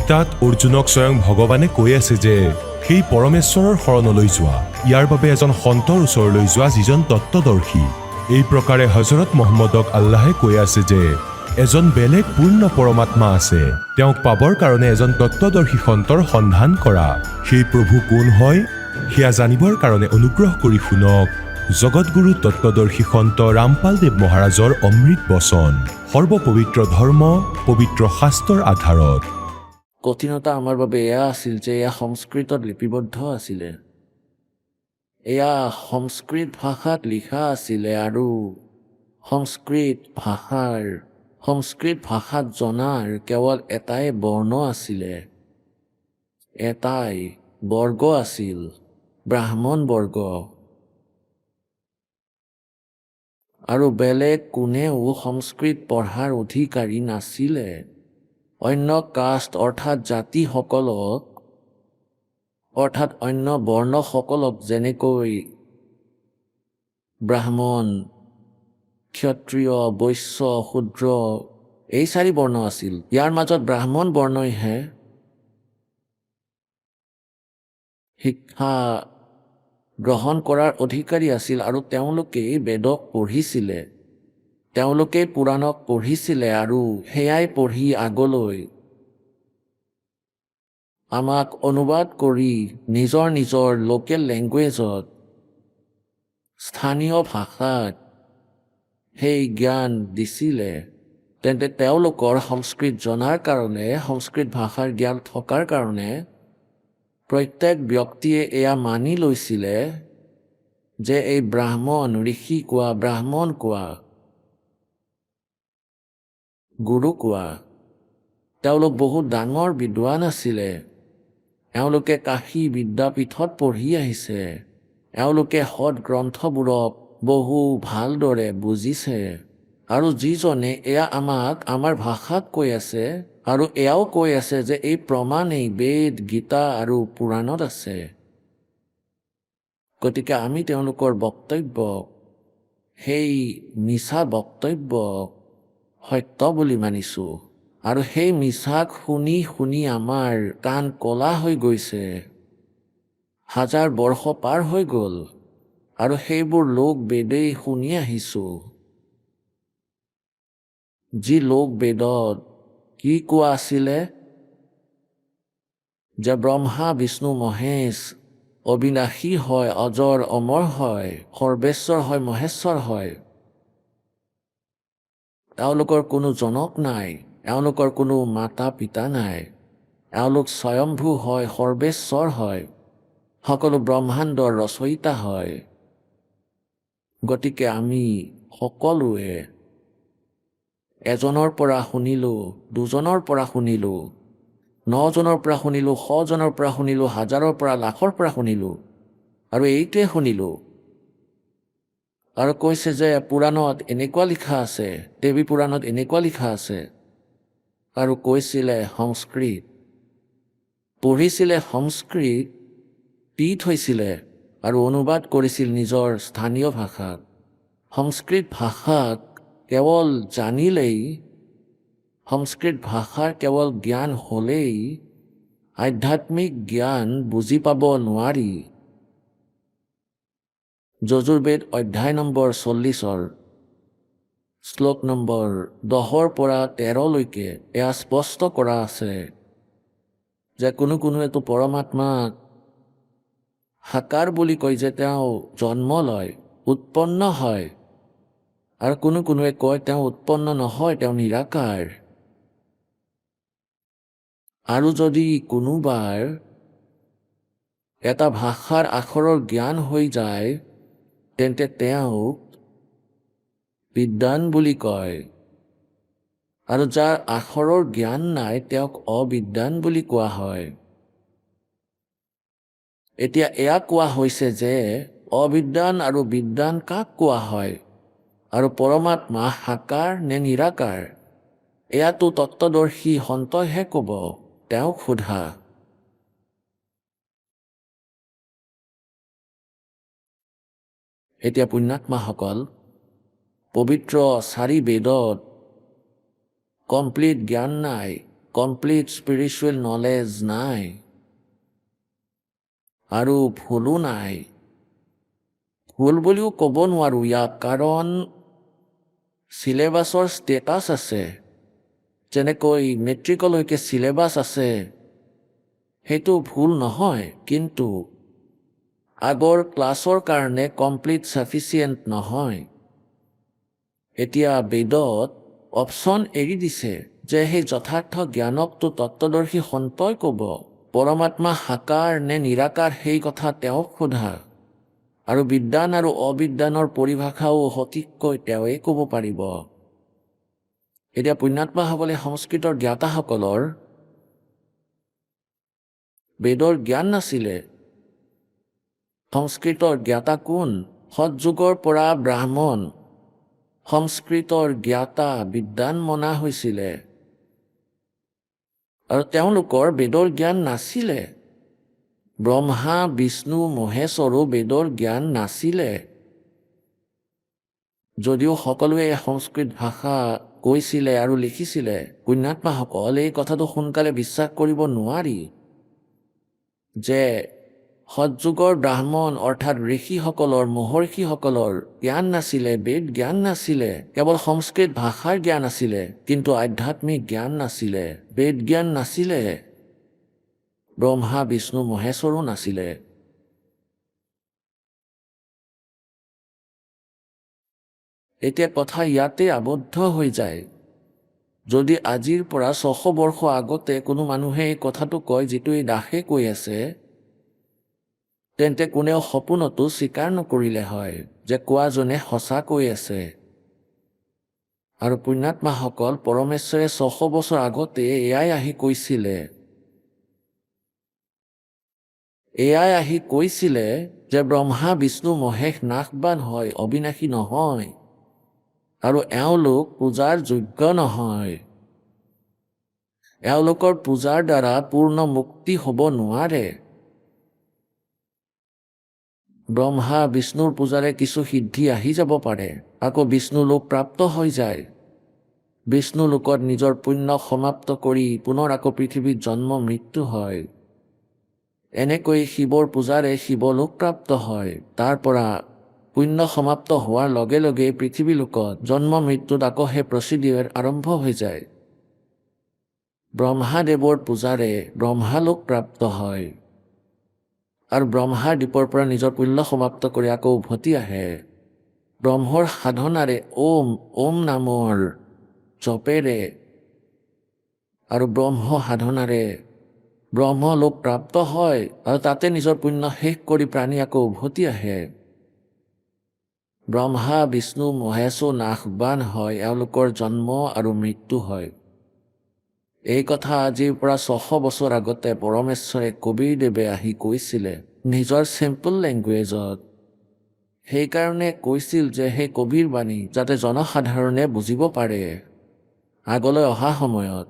গীতাত অৰ্জুনক স্বয়ং ভগৱানে কৈ আছে যে সেই পৰমেশ্বৰৰ শৰণলৈ যোৱা, ইয়াৰ বাবে এজন সন্তৰ ওচৰলৈ যোৱা যিজন তত্ত্বদৰ্শী। এই প্ৰকাৰে হজৰত মহম্মদক আল্লাহে কৈ আছে যে এজন বেলেগ পূৰ্ণ পৰমাত্মা আছে, তেওঁক পাবৰ কাৰণে এজন তত্ত্বদৰ্শী সন্তৰ সন্ধান কৰা। সেই প্ৰভু কোন হয় সেয়া জানিবৰ কাৰণে অনুগ্ৰহ কৰি শুনক জগতগুৰু তত্ত্বদৰ্শী সন্ত ৰামপালদেৱ মহাৰাজৰ অমৃত বচন, সৰ্বপবিত্ৰ ধৰ্ম পবিত্ৰ শাস্ত্ৰৰ আধাৰত। কঠিনতা আমাৰ বাবে এয়া আছিল যে এয়া সংস্কৃতত লিপিবদ্ধ আছিলে, এয়া সংস্কৃত ভাষাত লিখা আছিলে আৰু সংস্কৃত ভাষাত জনাৰ কেৱল এটাই বৰ্ণ আছিলে, এটাই বৰ্গ আছিল, ব্ৰাহ্মণ বৰ্গ। আৰু বেলেগ কোনেও সংস্কৃত পঢ়াৰ অধিকাৰী নাছিলে। অন্য কাষ্ট অৰ্থাৎ জাতিসকলক অৰ্থাৎ অন্য বৰ্ণসকলক যেনেকৈ ব্ৰাহ্মণ, ক্ষত্ৰিয়, বৈশ্য, শূদ্ৰ এই 4 বৰ্ণ আছিল, ইয়াৰ মাজত ব্ৰাহ্মণ বৰ্ণইহে শিক্ষা গ্ৰহণ কৰাৰ অধিকাৰী আছিল আৰু তেওঁলোকেই বেদক পঢ়িছিলে, তেওঁলোকেই পুৰাণক পঢ়িছিলে আৰু সেয়াই পঢ়ি আগলৈ আমাক অনুবাদ কৰি নিজৰ নিজৰ লোকেল লেংগুৱেজত, স্থানীয় ভাষাত সেই জ্ঞান দিছিলে। তেন্তে তেওঁলোকৰ সংস্কৃত জনাৰ কাৰণে, সংস্কৃত ভাষাৰ জ্ঞান থকাৰ কাৰণে প্ৰত্যেক ব্যক্তিয়ে এয়া মানি লৈছিলে যে এই ব্ৰাহ্মণ, ঋষি কোৱা, ব্ৰাহ্মণ কোৱা, গুৰু কোৱা, তেওঁলোক বহুত ডাঙৰ বিদ্বান আছিলে, এওঁলোকে কাশী বিদ্যাপীঠত পঢ়ি আহিছে, এওঁলোকে সৎ গ্ৰন্থবোৰক বহু ভালদৰে বুজিছে। আৰু যিজনে এয়া আমাক আমাৰ ভাষাত কৈ আছে আৰু এয়াও কৈ আছে যে এই প্ৰমাণেই বেদ, গীতা আৰু পুৰাণত আছে, গতিকে আমি তেওঁলোকৰ বক্তব্যক, সেই মিছা বক্তব্যক সত্য বুলি মানিছোঁ। আৰু সেই মিছাক শুনি শুনি আমাৰ কাণ কলা হৈ গৈছে, 1000 বৰ্ষ পাৰ হৈ গ'ল আৰু সেইবোৰ লোক বেদেই শুনি আহিছোঁ। যি লোক বেদত কি কোৱা আছিলে যে ব্ৰহ্মা, বিষ্ণু, মহেশ অবিনাশী হয়, অজৰ অমৰ হয়, সৰ্বেশ্বৰ হয়, মহেশ্বৰ হয়, এওঁলোকৰ কোনো জনক নাই, এওঁলোকৰ কোনো মাতা পিতা নাই, এওঁলোক স্বয়ম্ভু হয়, সৰ্বেশ্বৰ হয়, সকলো ব্ৰহ্মাণ্ডৰ ৰচয়িতা হয়। গতিকে আমি সকলোৱে এজনৰ পৰা শুনিলোঁ, দুজনৰ পৰা শুনিলোঁ, 9 জনৰ পৰা শুনিলোঁ, 100 জনৰ পৰা শুনিলোঁ, 1000ৰ পৰা লাখৰ পৰা শুনিলোঁ আৰু এইটোৱে শুনিলোঁ আৰু কৈছে যে পুৰাণত এনেকুৱা লিখা আছে, দেৱী পুৰাণত এনেকুৱা লিখা আছে, আৰু কৈছিলে সংস্কৃত, পঢ়িছিলে সংস্কৃত, পীঠ হৈছিলে আৰু অনুবাদ কৰিছিল নিজৰ স্থানীয় ভাষাত। সংস্কৃত ভাষাক কেৱল জানিলেই, সংস্কৃত ভাষাৰ কেৱল জ্ঞান হ'লেই আধ্যাত্মিক জ্ঞান বুজি পাব নোৱাৰি। যজুৰ্বেদ অধ্যায় নম্বৰ 40ৰ শ্লোক নম্বৰ 10ৰ পৰা 13লৈকে এয়া স্পষ্ট কৰা আছে যে কোনোৱেতো পৰমাত্মাক সাকাৰ বুলি কয় যে তেওঁ জন্ম লয়, উৎপন্ন হয়, আৰু কোনোৱে কয় তেওঁ উৎপন্ন নহয়, তেওঁ নিৰাকাৰ। আৰু যদি কোনোবাৰ এটা ভাষাৰ আখৰৰ জ্ঞান হৈ যায় তেন্তে তেওঁক বিদ্বান বুলি কয়, আৰু যাৰ আখৰৰ জ্ঞান নাই তেওঁক অবিদ্বান বুলি কোৱা হয়। এতিয়া এয়া কোৱা হৈছে যে অবিদ্বান আৰু বিদ্বান কাক কোৱা হয়, আৰু পৰমাত্মা সাকাৰ নে নিৰাকাৰ, এয়াতো তত্ত্বদৰ্শী সন্তইহে ক'ব, তেওঁক সোধা। এতিয়া পুণ্যাত্মাসকল, পবিত্ৰ 4 বেদত কমপ্লিট জ্ঞান নাই, কমপ্লিট স্পিৰিচুৱেল নলেজ নাই আৰু ভুলো নাই। ভুল বুলিও ক'ব নোৱাৰোঁ ইয়াক, কাৰণ চিলেবাছৰ ষ্টেটাছ আছে, যেনেকৈ মেট্ৰিকলৈকে চিলেবাছ আছে, সেইটো ভুল নহয়, কিন্তু আগৰ ক্লাছৰ কাৰণে কমপ্লিট ছাফিচিয়েণ্ট নহয়। এতিয়া বেদত অপশ্যন এৰি দিছে যে সেই যথাৰ্থ জ্ঞানকটো তত্ত্বদৰ্শী সন্তই ক'ব, পৰমাত্মা সাকাৰ নে নিৰাকাৰ সেই কথা তেওঁক সোধা, আৰু বিদ্যান আৰু অবিদ্যানৰ পৰিভাষাও সঠিককৈ তেওঁৱে ক'ব পাৰিব। এতিয়া পুণ্যাত্মাসকলে সংস্কৃতৰ জ্ঞাতাসকলৰ বেদৰ জ্ঞান নাছিলে। সংস্কৃতৰ জ্ঞাতা কোন? সৎযুগৰ পৰা ব্ৰাহ্মণ সংস্কৃতৰ জ্ঞাতা বিদ্বান মনা হৈছিলে, আৰু তেওঁলোকৰ বেদৰ জ্ঞান নাছিলে। ব্ৰহ্মা বিষ্ণু মহেশ্বৰো বেদৰ জ্ঞান নাছিলে, যদিও সকলোৱে সংস্কৃত ভাষা কৈছিলে আৰু লিখিছিলে। পুণ্যাত্মাসকল এই কথাটো সোনকালে বিশ্বাস কৰিব নোৱাৰি যে সৎযুগৰ ব্ৰাহ্মণ অৰ্থাৎ ঋষিসকলৰ মহৰ্ষিসকলৰ জ্ঞান নাছিলে, বেদ জ্ঞান নাছিলে, কেৱল সংস্কৃত ভাষাৰ জ্ঞান আছিলে, কিন্তু আধ্যাত্মিক জ্ঞান নাছিলে, বেদ জ্ঞান নাছিলে, ব্ৰহ্মা বিষ্ণু মহেশ্বৰো নাছিলে। এতিয়া কথা ইয়াতে আবদ্ধ হৈ যায়। যদি আজিৰ পৰা 600 বৰ্ষ আগতে কোনো মানুহে এই কথাটো কয় যিটো এই দাসে কৈ আছে, তেন্তে কোনেও সপোনতো স্বীকাৰ নকৰিলে হয় যে কোৱাজনে সঁচা কৈ আছে। আৰু পুণ্যাত্মাসকল পৰমেশ্বৰে 600 বছৰ আগতে এয়াই আহি কৈছিলে। এয়াই আহি কৈছিলে যে ব্ৰহ্মা বিষ্ণু মহেশ নাশবান হয়, অবিনাশী নহয়, আৰু এওঁলোক পূজাৰ যোগ্য নহয়। এওঁলোকৰ পূজাৰ দ্বাৰা পূৰ্ণ মুক্তি হ'ব নোৱাৰে। ব্ৰহ্মা বিষ্ণুৰ পূজাৰে কিছু সিদ্ধি আহি যাব পাৰে, আকৌ বিষ্ণু লোক প্ৰাপ্ত হৈ যায়। বিষ্ণু লোকত নিজৰ পুণ্য সমাপ্ত কৰি পুনৰ আকৌ পৃথিৱীত জন্ম মৃত্যু হয়। এনেকৈ শিৱৰ পূজাৰে শিৱলোক প্ৰাপ্ত হয়। তাৰ পৰা পুণ্য সমাপ্ত হোৱাৰ লগে লগে পৃথিৱী লোকত জন্ম মৃত্যুত আকৌ সেই প্ৰচিডিউৰ আৰম্ভ হৈ যায়। ব্ৰহ্মাদেৱৰ পূজাৰে ব্ৰহ্মালোক প্ৰাপ্ত হয়, আৰু ব্ৰহ্মাৰ দ্বীপৰ পৰা নিজৰ পুণ্য সমাপ্ত কৰি আকৌ উভতি আহে। ব্ৰহ্মৰ সাধনাৰে ওম নামৰ জপেৰে আৰু ব্ৰহ্ম সাধনাৰে ব্ৰহ্মলোক প্ৰাপ্ত হয়, আৰু তাতে নিজৰ পুণ্য শেষ কৰি প্ৰাণী আকৌ উভতি আহে। ব্ৰহ্মা বিষ্ণু মহেশো নাশবান হয়, এওঁলোকৰ জন্ম আৰু মৃত্যু হয়। এই কথা আজিৰ পৰা 600 বছৰ আগতে পৰমেশ্বৰে কবীৰদেৱে আহি কৈছিলে নিজৰ চিম্পল লেংগুৱেজত। সেইকাৰণে কৈছিল যে সেই কবিৰ বাণী যাতে জনসাধাৰণে বুজিব পাৰে। আগলৈ অহা সময়ত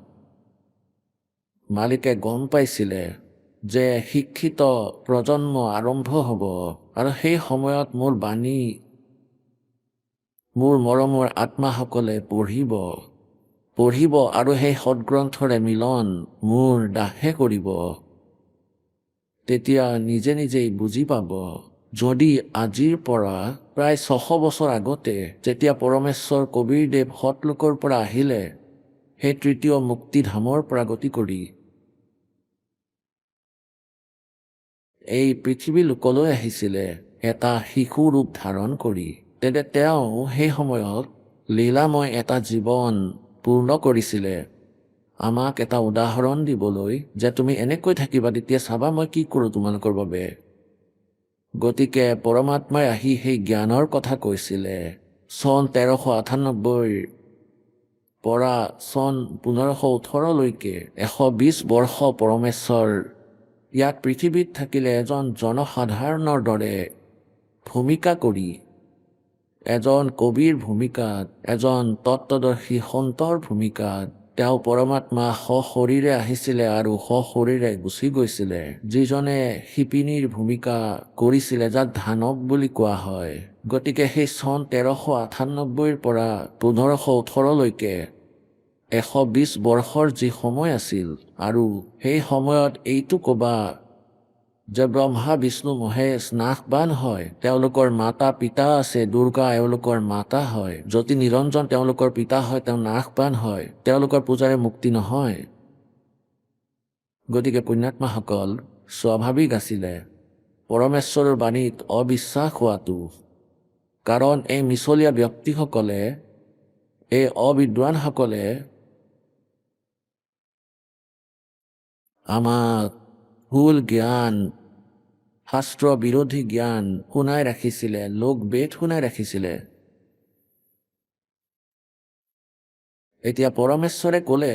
মালিকে গম পাইছিলে যে শিক্ষিত প্ৰজন্ম আৰম্ভ হ'ব, আৰু সেই সময়ত মোৰ বাণী মোৰ মৰমৰ আত্মাসকলে পঢ়িব আৰু সেই সৎগ্ৰন্থৰে মিলন মোৰ দাসে কৰিব। তেতিয়া নিজে নিজেই বুজি পাব, যদি আজিৰ পৰা প্ৰায় 600 বছৰ আগতে যেতিয়া পৰমেশ্বৰ কবীৰদেৱ সৎলোকৰ পৰা আহিলে, সেই তৃতীয় মুক্তিধামৰ পৰা গতি কৰি এই পৃথিৱী লোকলৈ আহিছিলে এটা শিশু ৰূপ ধাৰণ কৰি, তেন্তে তেওঁ সেই সময়ত লীলাময় এটা জীৱন পূৰ্ণ কৰিছিলে আমাক এটা উদাহৰণ দিবলৈ, যে তুমি এনেকৈ থাকিবা, তেতিয়া চাবা মই কি কৰোঁ তোমালোকৰ বাবে। গতিকে পৰমাত্মাই আহি সেই জ্ঞানৰ কথা কৈছিলে চন 1398 পৰা চন 1518লৈকে 120 বৰ্ষ পৰমেশ্বৰ ইয়াত পৃথিৱীত থাকিলে এজন জনসাধাৰণৰ দৰে ভূমিকা কৰি, এজন কবিৰ ভূমিকাত, এজন তত্ত্বদৰ্শী সন্তৰ ভূমিকাত তেওঁ পৰমাত্মা সশৰীৰে আহিছিলে আৰু সশৰীৰে গুচি গৈছিলে। যিজনে শিপিনীৰ ভূমিকা কৰিছিলে, যাক ধানৱ বুলি কোৱা হয়। গতিকে সেই চন 1398 পৰা 1518লৈকে 120 বৰ্ষৰ যি সময় আছিল আৰু সেই সময়ত এইটো ক'বা যে ব্ৰহ্মা বিষ্ণু মহেশ নাশবান হয়, তেওঁলোকৰ মাতা পিতা আছে, দুৰ্গা এওঁলোকৰ মাতা হয়, জ্যোতি নিৰঞ্জন তেওঁলোকৰ পিতা হয়, তেওঁ নাশবান হয়, তেওঁলোকৰ পূজাৰে মুক্তি নহয়। গতিকে পুণ্যাত্মাসকল, স্বাভাৱিক আছিলে পৰমেশ্বৰৰ বাণীত অবিশ্বাস হোৱাটো, কাৰণ এই মিছলীয়া ব্যক্তিসকলে, এই অবিদ্বানসকলে আমাক ভুল জ্ঞান, শাস্ত্ৰ বিৰোধী জ্ঞান শুনাই ৰাখিছিলে, লোকবেদ শুনাই ৰাখিছিলে। এতিয়া পৰমেশ্বৰে ক'লে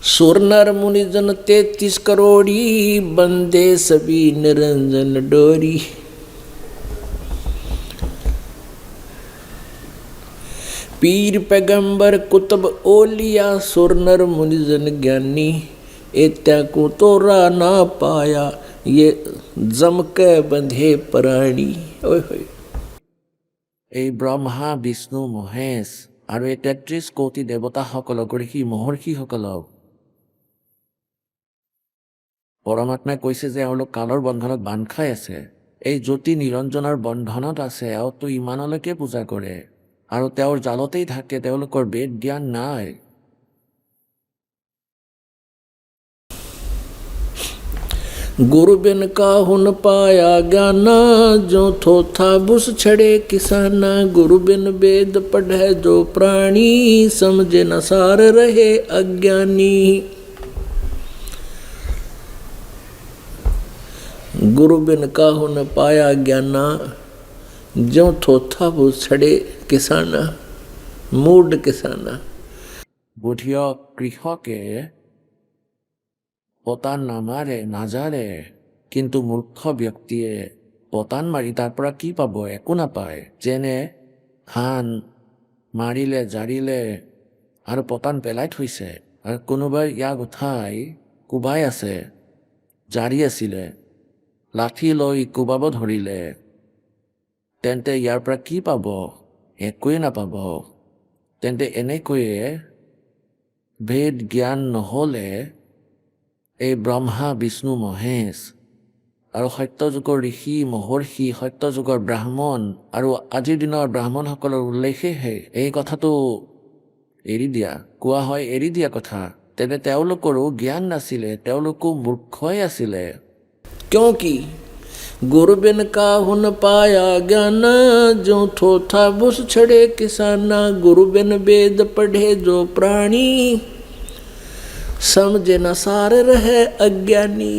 सुर नर मुनि जन 33 करोड़ी बंदे सभी निरंजन डोरी। पीर पैगंबर कुतुब ओलिया सुर नर मुनि जन ज्ञानी, एत्या को तोरा ना पाया ये जम के बंधे प्राणी। ओए होए। এই ব্ৰহ্মা বিষ্ণু মহেশ আৰু এই 33 কোটি দেৱতাসকলক, ঋষি মহৰ্ষিসকলক পৰমাত্মাই কৈছে যে এওঁলোক কালৰ বন্ধনত বান্ধ খাই আছে, এই জ্যোতি নিৰঞ্জনৰ বন্ধনত আছে, এওঁতো ইমানলৈকে পূজা কৰে আৰু তেওঁৰ জালতেই থাকে, তেওঁলোকৰ বেদ জ্ঞান নাই। गुरु बिन काहू न पाया ज्ञाना, जो थो था बुस छड़े किसाना। गुरु बिन वेद पढ़े जो प्राणी, समझे न सार रहे अज्ञानी। गुरु बिन काहू न पाया ज्ञाना, जो थो था बुस छड़े किसाना। मूड किसाना। বুদ্ধিয় কৃষকে পতান নাজাৰে, কিন্তু মূৰ্খ ব্যক্তিয়ে পতান মাৰি তাৰ পৰা কি পাব? একো নাপায়। যেনে ধান মাৰিলে, জাৰিলে আৰু পতান পেলাই থৈছে, আৰু কোনোবাই ইয়াক উঠাই কোবাই আছে, জাৰি আছিলে, লাঠি লৈ কোবাব ধৰিলে, তেন্তে ইয়াৰ পৰা কি পাব? একোৱেই নাপাব। তেন্তে এনেকৈয়ে ভেদ জ্ঞান নহ'লে এই ব্ৰহ্মা বিষ্ণু মহেশ আৰু সত্যযুগৰ ঋষি মহৰ্ষি, সত্যযুগৰ ব্ৰাহ্মণ আৰু আজিৰ দিনৰ ব্ৰাহ্মণসকলৰ উল্লেখেহে এই কথাটো এৰি দিয়া, কোৱা হয় এৰি দিয়া কথা। তেন্তে তেওঁলোকৰো জ্ঞান নাছিলে, তেওঁলোকো মূৰ্খই আছিলে। क्योंकि गुरु बिन काहू न पाया ज्ञाना, जो थो था बुस छड़े किसाना। गुरु बिन वेद पढ़े जो प्राणी, समझे न सार रहे अज्ञानी।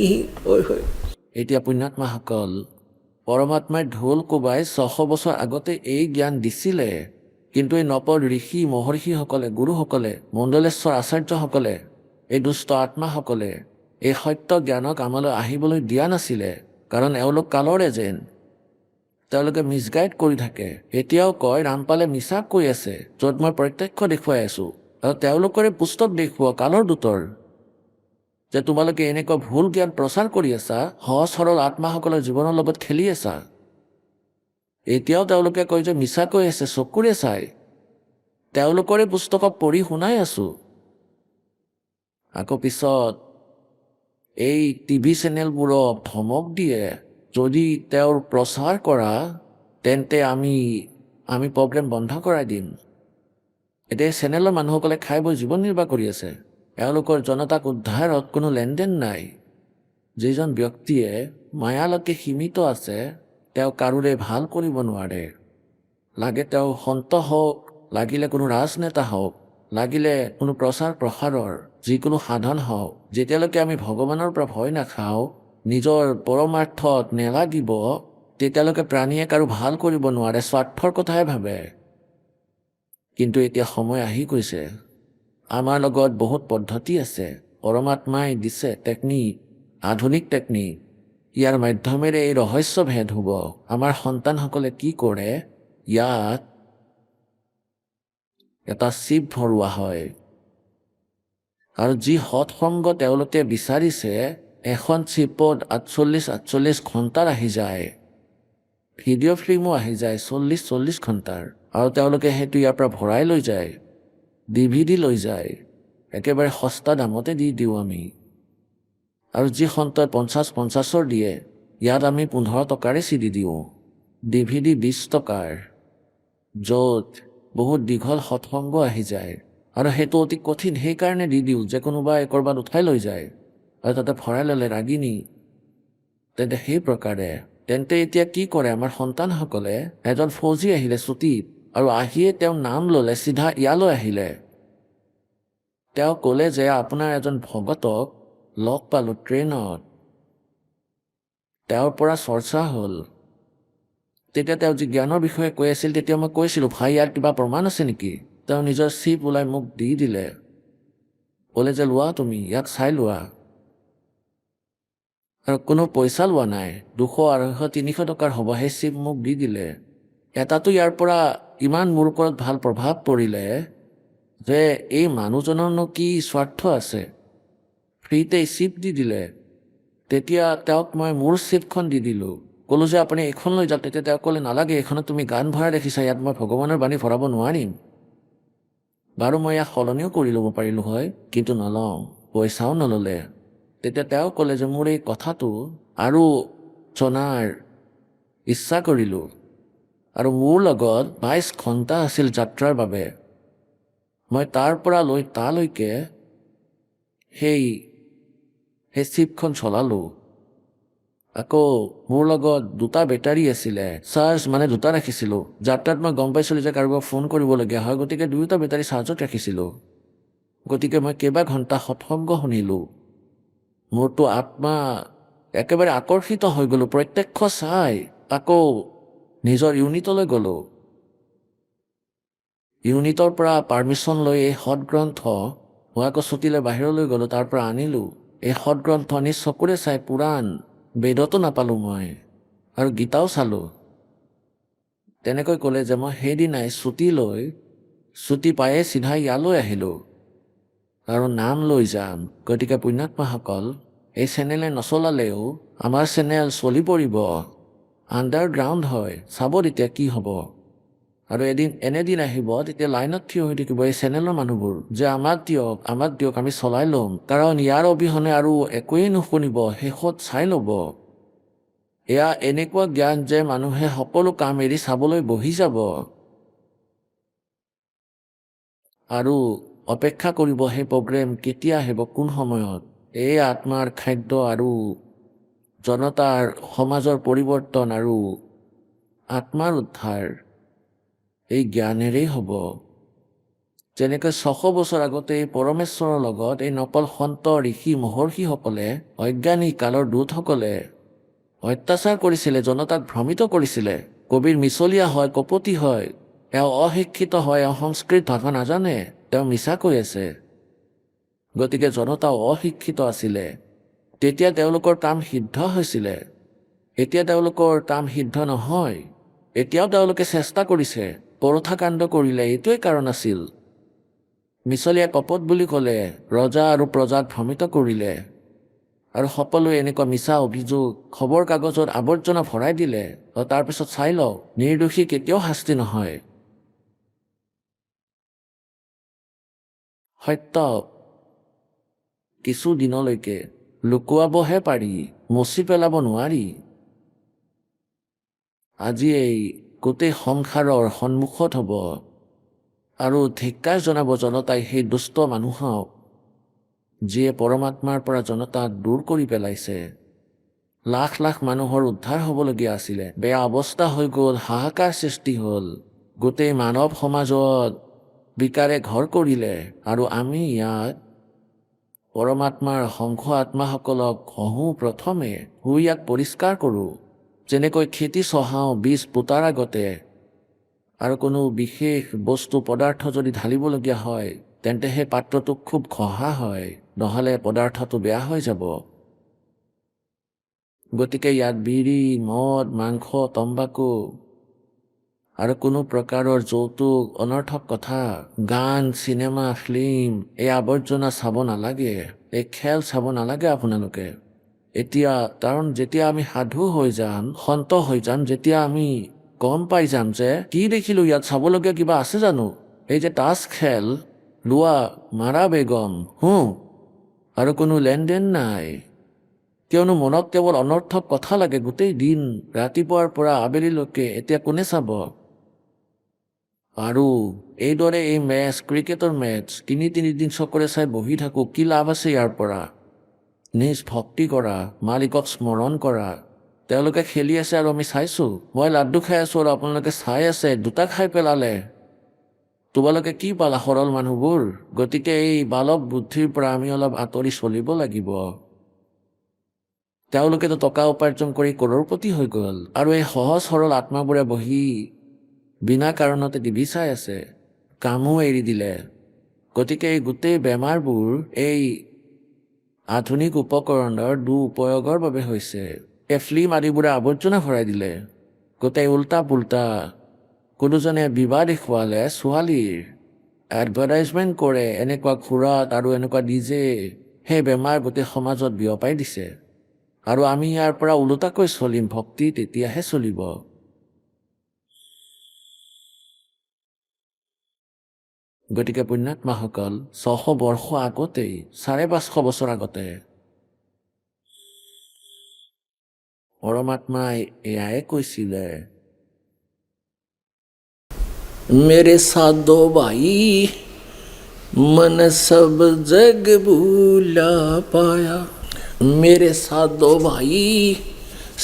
ओए होए। এতিয়া পুণ্যাত্মাসকল, পৰমাত্মাই ঢোল কোবাই 600 বছৰ আগতে এই জ্ঞান দিছিলে, কিন্তু এই নপদ ঋষি মহৰ্ষিসকলে, গুৰুসকলে, মণ্ডলেশ্বৰ আচাৰ্যসকলে, এই দুষ্ট আত্মাসকলে এই সত্য জ্ঞানক আমালৈ আহিবলৈ দিয়া নাছিলে, কাৰণ এওঁলোক কালৰ এজেণ্ট। তেওঁলোকে মিছগাইড কৰি থাকে। এতিয়াও কয় ৰামপালে মিছা কৈ আছে, য'ত মই প্ৰত্যক্ষ দেখুৱাই আছোঁ, আৰু তেওঁলোকৰে পুস্তক দেখুওৱা কালৰ দূতৰ, যে তোমালোকে এনেকুৱা ভুল জ্ঞান প্ৰচাৰ কৰি আছা, সহজ সৰল আত্মাসকলৰ জীৱনৰ লগত খেলি আছা। এতিয়াও তেওঁলোকে কয় যে মিছা কৈ আছে, চকুৰে চাই। তেওঁলোকৰে পুস্তকক পঢ়ি শুনাই আছোঁ। আকৌ পিছত এই টিভি চেনেলবোৰক ধমক দিয়ে, যদি তেওঁৰ প্ৰচাৰ কৰা তেন্তে আমি প্ৰগ্ৰেম বন্ধ কৰাই দিম। এতিয়া চেনেলৰ মানুহসকলে খাই বৈ জীৱন নিৰ্বাহ কৰি আছে, এওঁলোকৰ জনতাক উদ্ধাৰত কোনো লেনদেন নাই। যিজন ব্যক্তিয়ে মায়ালৈকে সীমিত আছে, তেওঁ কাৰোৰে ভাল কৰিব নোৱাৰে। লাগে তেওঁ সন্ত হওক, লাগিলে কোনো ৰাজনেতা হওক, লাগিলে কোনো প্ৰচাৰ প্ৰসাৰৰ যিকোনো সাধন হওক, যেতিয়ালৈকে আমি ভগৱানৰ পৰা ভয় নাখাওঁ, নিজৰ পৰমাৰ্থত নেলাগিব, তেতিয়ালৈকে প্ৰাণীয়ে কাৰো ভাল কৰিব নোৱাৰে, স্বাৰ্থৰ কথাহে ভাবে। কিন্তু এতিয়া সময় আহি গৈছে, আমাৰ লগত বহুত পদ্ধতি আছে, পৰমাত্মাই দিছে টেকনিক, আধুনিক টেকনিক। ইয়াৰ মাধ্যমেৰে এই ৰহস্য ভেদ হ'ব। আমাৰ সন্তানসকলে কি কৰে, ইয়াত এটা চিপ ভৰোৱা হয়, আৰু যি সৎসংগ তেওঁলোকে বিচাৰিছে এখন চিপত 48 ঘণ্টাৰ আহি যায়, ভিডিঅ' ফিল্মো আহি যায় 40 ঘণ্টাৰ, আৰু তেওঁলোকে সেইটো ইয়াৰ পৰা ভৰাই লৈ যায়, DVD লৈ যায়, একেবাৰে সস্তা দামতে দি দিওঁ আমি। আৰু যি সন্তই 50-50ৰ দিয়ে, ইয়াত আমি 15 টকাৰে CD দিওঁ, DVD 20 টকাৰ, য'ত বহুত দীঘল সৎসংগ আহি যায়। আৰু সেইটো অতি কঠিন, সেইকাৰণে দি দিওঁ যে কোনোবাই ক'ৰবাত উঠাই লৈ যায় আৰু তাতে ভৰাই ল'লে ৰাগিনী। তেন্তে সেই প্ৰকাৰে তেন্তে এতিয়া কি কৰে আমাৰ সন্তানসকলে? এজন ফৌজী আহিলে ছুটীত, আৰু আহিয়ে তেওঁ নাম ল'লে, চিধা ইয়ালৈ আহিলে। তেওঁ ক'লে যে আপোনাৰ এজন ভগতক লগ পালোঁ ট্ৰেইনত, তেওঁৰ পৰা চৰ্চা হ'ল। তেতিয়া তেওঁ যি জ্ঞানৰ বিষয়ে কৈ আছিল, তেতিয়া মই কৈছিলোঁ, ভাই ইয়াৰ কিবা প্ৰমাণ আছে নেকি? তেওঁ নিজৰ চিপ ওলাই মোক দি দিলে, ক'লে যে লোৱা তুমি, ইয়াক চাই লোৱা। আৰু কোনো পইচা লোৱা নাই, 200, 250, 300 টকাৰ হ'ব, সেই চিপ মোক দি দিলে। এটাতো ইয়াৰ পৰা ইমান মোৰ ওপৰত ভাল প্ৰভাৱ পৰিলে যে এই মানুহজনৰনো কি স্বাৰ্থ আছে, ফ্ৰীতে চিপ দি দিলে। তেতিয়া তেওঁক মই মোৰ চিপখন দি দিলোঁ, ক'লোঁ যে আপুনি এইখন লৈ যাওক। তেতিয়া তেওঁ ক'লে নালাগে, এইখনত তুমি গান ভৰাই ৰাখিছা, ইয়াত মই ভগৱানৰ বাণী ভৰাব নোৱাৰিম। বাৰু মই ইয়াক সলনিও কৰি ল'ব পাৰিলোঁ হয়, কিন্তু নলওঁ, পইচাও নল'লে। তেতিয়া তেওঁ ক'লে যে মোৰ এই কথাটো আৰু জনাৰ ইচ্ছা কৰিলোঁ, আৰু মোৰ লগত 22 ঘণ্টা আছিল যাত্ৰাৰ বাবে। মই তাৰ পৰা লৈ তালৈকে সেই চিপখন চলালোঁ। আকৌ মোৰ লগত 2টা বেটাৰী আছিলে, চাৰ্জ মানে 2টা ৰাখিছিলোঁ। যাত্ৰাত মই গম পাইছিলোঁ যে কাৰোবাক ফোন কৰিবলগীয়া হয়, গতিকে 2টা বেটাৰী চাৰ্জত ৰাখিছিলোঁ। গতিকে মই কেইবা ঘণ্টা সৎসংগ শুনিলোঁ। মোৰতো আত্মা একেবাৰে আকৰ্ষিত হৈ গ'লোঁ, প্ৰত্যক্ষ চাই আকৌ নিজৰ ইউনিটলৈ গ'লোঁ। ইউনিটৰ পৰা পাৰ্মিশ্যন লৈ এই সৎগ্ৰন্থ মই আকৌ ছুটীলৈ বাহিৰলৈ গ'লোঁ, তাৰ পৰা আনিলোঁ। এই সৎগ্ৰন্থ নিজ চকুৰে চাই পুৰাণ বেদতো নাপালোঁ মই, আৰু গীতাও চালোঁ। তেনেকৈ ক'লে যে মই সেইদিনাই ছুটী পায়ে চিধা ইয়ালৈ আহিলোঁ আৰু নাম লৈ যাম। গতিকে পুণ্যাত্মাসকল, এই চেনেলে নচলালেও আমাৰ চেনেল চলি পৰিব, আণ্ডাৰগ্ৰাউণ্ড হয়, চাব তেতিয়া কি হ'ব। আৰু এনেদিন আহিব, তেতিয়া লাইনত থিয় হৈ থাকিব এই চেনেলৰ মানুহবোৰ যে আমাক দিয়ক, আমি চলাই ল'ম, কাৰণ ইয়াৰ অবিহনে আৰু একোৱেই নুশুনিব, শেষত চাই ল'ব। এয়া এনেকুৱা জ্ঞান যে মানুহে সকলো কাম এৰি চাবলৈ বহি যাব আৰু অপেক্ষা কৰিব সেই প্ৰগ্ৰেম কেতিয়া আহিব, কোন সময়ত। এই আত্মাৰ খাদ্য আৰু জনতাৰ সমাজৰ পৰিৱৰ্তন আৰু আত্মাৰ উদ্ধাৰ এই জ্ঞানেৰেই হ'ব। যেনেকৈ 600 বছৰ আগতে এই পৰমেশ্বৰৰ লগত এই নকল সন্ত ঋষি মহৰ্ষিসকলে, অজ্ঞানী কালৰ দূতসকলে অত্যাচাৰ কৰিছিলে, জনতাক ভ্ৰমিত কৰিছিলে। কবিৰ মিছলীয়া হয়, কপটী হয়, এওঁ অশিক্ষিত হয়, এওঁ সংস্কৃত ভাষা নাজানে, তেওঁ মিছা কৈ আছে। গতিকে জনতাও অশিক্ষিত আছিলে, তেতিয়া তেওঁলোকৰ কাম সিদ্ধ হৈছিলে। এতিয়া তেওঁলোকৰ কাম সিদ্ধ নহয়, এতিয়াও তেওঁলোকে চেষ্টা কৰিছে, পৰঠা কাণ্ড কৰিলে। এইটোৱেই কাৰণ আছিল। মিছলীয়া কপট বুলি ক'লে, ৰজা আৰু প্ৰজাক ভ্ৰমিত কৰিলে, আৰু সকলোৱে এনেকুৱা মিছা অভিযোগ খবৰ কাগজত আৱৰ্জনা ভৰাই দিলে। তাৰপিছত চাই লওঁ, নিৰ্দোষী কেতিয়াও শাস্তি নহয়। সত্য কিছু দিনলৈকে লুকুৱাবহে পাৰি, মচি পেলাব নোৱাৰি। আজি এই গোটেই সংসাৰৰ সন্মুখত হ'ব, আৰু ধিক্কাৰ জনাব জনতাই সেই দুষ্ট মানুহক, যিয়ে পৰমাত্মাৰ পৰা জনতাক দূৰ কৰি পেলাইছে। লাখ লাখ মানুহৰ উদ্ধাৰ হ'বলগীয়া আছিলে, বেয়া অৱস্থা হৈ গ'ল, হাহাকাৰ সৃষ্টি হ'ল, গোটেই মানৱ সমাজত বিকাৰে ঘৰ কৰিলে। আৰু আমি ইয়াত পৰমাত্মাৰ শংখ আত্মাসকলক ঘঁহোঁ, প্ৰথমে শুই ইয়াক পৰিষ্কাৰ কৰোঁ। যেনেকৈ খেতি চহাওঁ বীজ পোতাৰ আগতে, আৰু কোনো বিশেষ বস্তু পদাৰ্থ যদি ঢালিবলগীয়া হয়, তেন্তে সেই পাত্ৰটো খুব ঘঁহা হয়, নহ'লে পদাৰ্থটো বেয়া হৈ যাব। গতিকে ইয়াত বিড়ি, মদ, মাংস, তম্বাকু আৰু কোনো প্ৰকাৰৰ যৌতুক, অনৰ্থক কথা, গান, চিনেমা, ফিল্ম, এই আৱৰ্জনা চাব নালাগে, এই খেল চাব নালাগে আপোনালোকে। এতিয়া কাৰণ যেতিয়া আমি সাধু হৈ যাম, সন্ত হৈ যাম, যেতিয়া আমি গম পাই যাম যে কি দেখিলোঁ, ইয়াত চাবলগীয়া কিবা আছে জানো? এই যে তাচ খেল, লোৱা, মাৰা বেগম, আৰু কোনো লেনদেন নাই। কিয়নো মনত কেৱল অনৰ্থক কথা লাগে গোটেই দিন, ৰাতিপুৱাৰ পৰা আবেলিলৈকে। এতিয়া কোনে চাব? আৰু এইদৰে এই মেচ, ক্ৰিকেটৰ মেচ 3 দিন চকৰে চাই বহি থাকোঁ, কি লাভ আছে ইয়াৰ পৰা? নিজ ভক্তি কৰা, মালিকক স্মৰণ কৰা। তেওঁলোকে খেলি আছে আৰু আমি চাইছোঁ। মই লাড্ডু খাই আছোঁ আৰু আপোনালোকে চাই আছে, 2টা খাই পেলালে। তোমালোকে কি পালা সৰল মানুহবোৰ? গতিকে এই বালক বুদ্ধিৰ পৰা আমি অলপ আঁতৰি চলিব লাগিব। তেওঁলোকেতো টকা উপাৰ্জন কৰি কৰোৰপতি হৈ গ'ল, আৰু এই সহজ সৰল আত্মাবোৰে বহি বিনা কাৰণতে টিভি চাই আছে, কামো এৰি দিলে। গতিকে এই গোটেই বেমাৰবোৰ এই আধুনিক উপকৰণৰ দুপয়োগৰ বাবে হৈছে। এই ফিল্ম আদিবোৰে আৱৰ্জনা ভৰাই দিলে, গোটেই উল্টা পুল্টা। কোনোজনে বিবাহ দেখুৱালে ছোৱালীৰ, এডভাৰটাইজমেণ্ট কৰে এনেকুৱা ঘোঁৰাত আৰু এনেকুৱা নিজে। সেই বেমাৰ গোটেই সমাজত বিয়পাই দিছে, আৰু আমি ইয়াৰ পৰা ওলোটাকৈ চলিম। ভক্তি তেতিয়াহে চলিব। গতিকে পুণ্যাত্মাসকল, 600 বৰ্ষ আগতেই, 550 বছৰ আগতে পৰমাত্মাই এয়াই কৈছিলে, मेरे साधो भाई मन सब जग भूला पाया। मेरे साधो भाई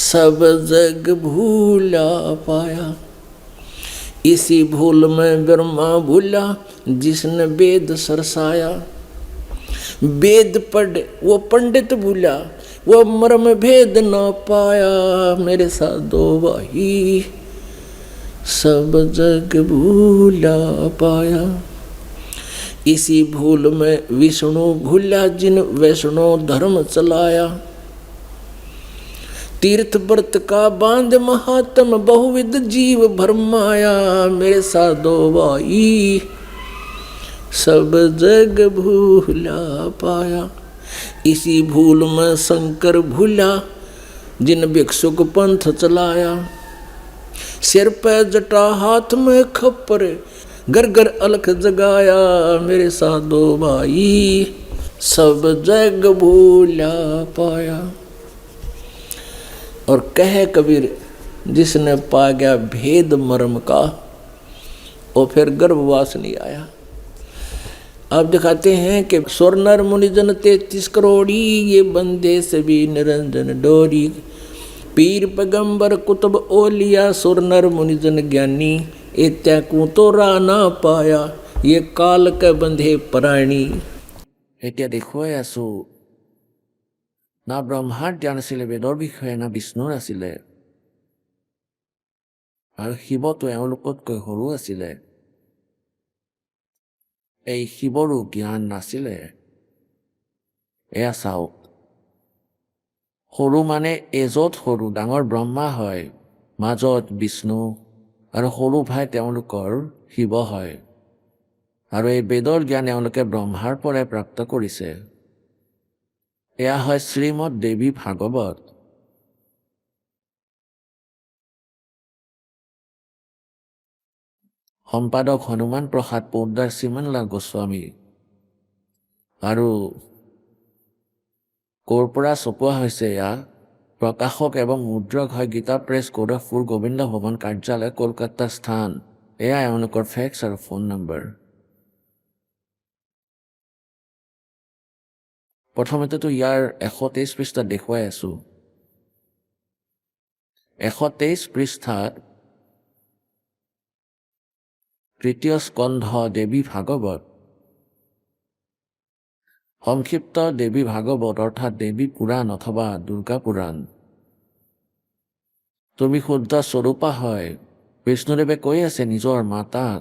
सब जग भूला पाया। इसी भूल में ब्रह्मा भूला जिसने वेद सरसाया। वेद पढ़ वो पंडित भूला, वो मर्म भेद न पाया। मेरे साधो भाई सब जग भूला पाया। इसी भूल में विष्णु भूला जिन वैष्णो धर्म चलाया। तीर्थ व्रत का बांध महात्म बहुविध जीव भरमाया। मेरे साधो भाई सब जग भूला पाया। इसी भूल में शंकर भूला जिन भिक्षुक पंथ चलाया। सिर पे जटा हाथ में खप्पर घर घर अलख जगाया। मेरे साधो भाई सब जग भूला पाया। और कह कबीर जिसने पा गया भेद मर्म का, वो फिर गर्भवास नहीं आया। अब दिखाते हैं कि सुर नर मुनिजन 33 करोड़ी, ये बंदे सभी निरंजन डोरी। पीर पैगंबर कुतुब ओलिया, सुर नर मुनिजन ज्ञानी, इत्याकू तो रा ना पाया। ये काल के बंधे प्राणी। এতিয়া দেখুৱাই আছোঁ, না ব্ৰহ্মাৰ জ্ঞান আছিলে বেদৰ বিষয়ে, না বিষ্ণুৰ আছিলে, আৰু শিৱতো এওঁলোকতকৈ সৰু আছিলে। এই শিৱৰো জ্ঞান নাছিলে। এয়া চাওক, সৰু মানে এজত সৰু, ডাঙৰ ব্ৰহ্মা হয়, মাজত বিষ্ণু, আৰু সৰু ভাই তেওঁলোকৰ শিৱ হয়। আৰু এই বেদৰ জ্ঞান এওঁলোকে ব্ৰহ্মাৰ পৰাই প্ৰাপ্ত কৰিছে। এয়া হয় শ্ৰীমদ দেৱী ভাগৱত। সম্পাদক হনুমান প্ৰসাদ পোদ্দাৰ শ্ৰীমানলাল গোস্বামী। আৰু ক'ৰ পৰা ছপোৱা হৈছে এয়া? প্ৰকাশক এবং মুদ্ৰক হয় গীতা প্ৰেছ, গৌৰৱপুৰ, গোবিন্দ ভৱন, কাৰ্যালয়, কলকাতা স্থান। এয়া এওঁলোকৰ ফেক্স আৰু ফোন নম্বৰ। প্ৰথমতেতো ইয়াৰ 123 পৃষ্ঠাত দেখুৱাই আছোঁ। 123 পৃষ্ঠাত তৃতীয় স্কন্ধ দেৱী ভাগৱত, সংক্ষিপ্ত দেৱী ভাগৱত অৰ্থাৎ দেৱী পুৰাণ অথবা দুৰ্গা পুৰাণ। তুমি শুদ্ধ স্বৰূপা হয়, বিষ্ণুদেৱে কৈ আছে নিজৰ মাতাক,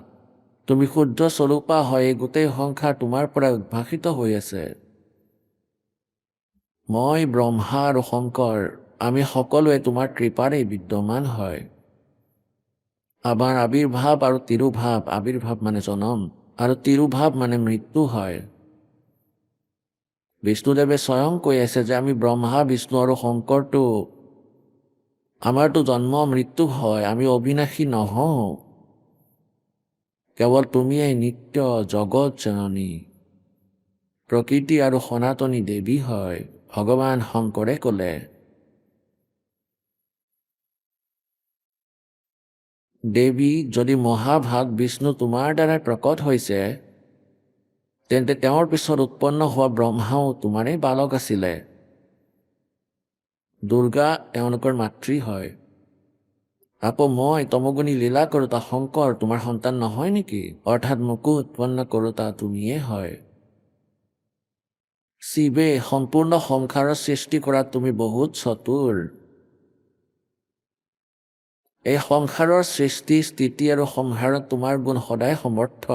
তুমি শুদ্ধ স্বৰূপা হয়, এই গোটেই সংসাৰ তোমাৰ পৰা উদ্ভাসিত হৈ আছে। মই ব্ৰহ্মা আৰু শংকৰ, আমি সকলোৱে তোমাৰ কৃপাৰেই বিদ্যমান হয়। আমাৰ আবিৰ্ভাৱ আৰু তিৰুভাৱ, আবিৰ্ভাৱ মানে জনম আৰু তিৰুভাৱ মানে মৃত্যু হয়। বিষ্ণুদেৱে স্বয়ং কৈ আছে যে আমি ব্ৰহ্মা বিষ্ণু আৰু শংকৰটো আমাৰতো জন্ম মৃত্যু হয়, আমি অবিনাশী নহওঁ। কেৱল তুমিয়েই নিত্য জগত জননী, প্ৰকৃতি আৰু সনাতনী দেৱী হয়, ভগৱান শংকৰে ক'লে। দেৱী, যদি মহাভাগ বিষ্ণু তোমাৰ দ্বাৰাই প্ৰকট হৈছে, তেন্তে তেওঁৰ পিছত উৎপন্ন হোৱা ব্ৰহ্মাও তোমাৰেই বালক আছিলে। দুৰ্গা তেওঁলোকৰ মাতৃ হয়। আকৌ মই তমগুণী লীলা কৰোতা শংকৰ তোমাৰ সন্তান নহয় নেকি? অৰ্থাৎ মোকো উৎপন্ন কৰোতা তুমিয়ে হয়। শিৱে, সম্পূৰ্ণ সংসাৰৰ সৃষ্টি কৰাত তুমি বহুত চতুৰ। এই সংসাৰৰ সৃষ্টি, স্থিতি আৰু সংহাৰত তোমাৰ গুণ সদায় সমৰ্থ।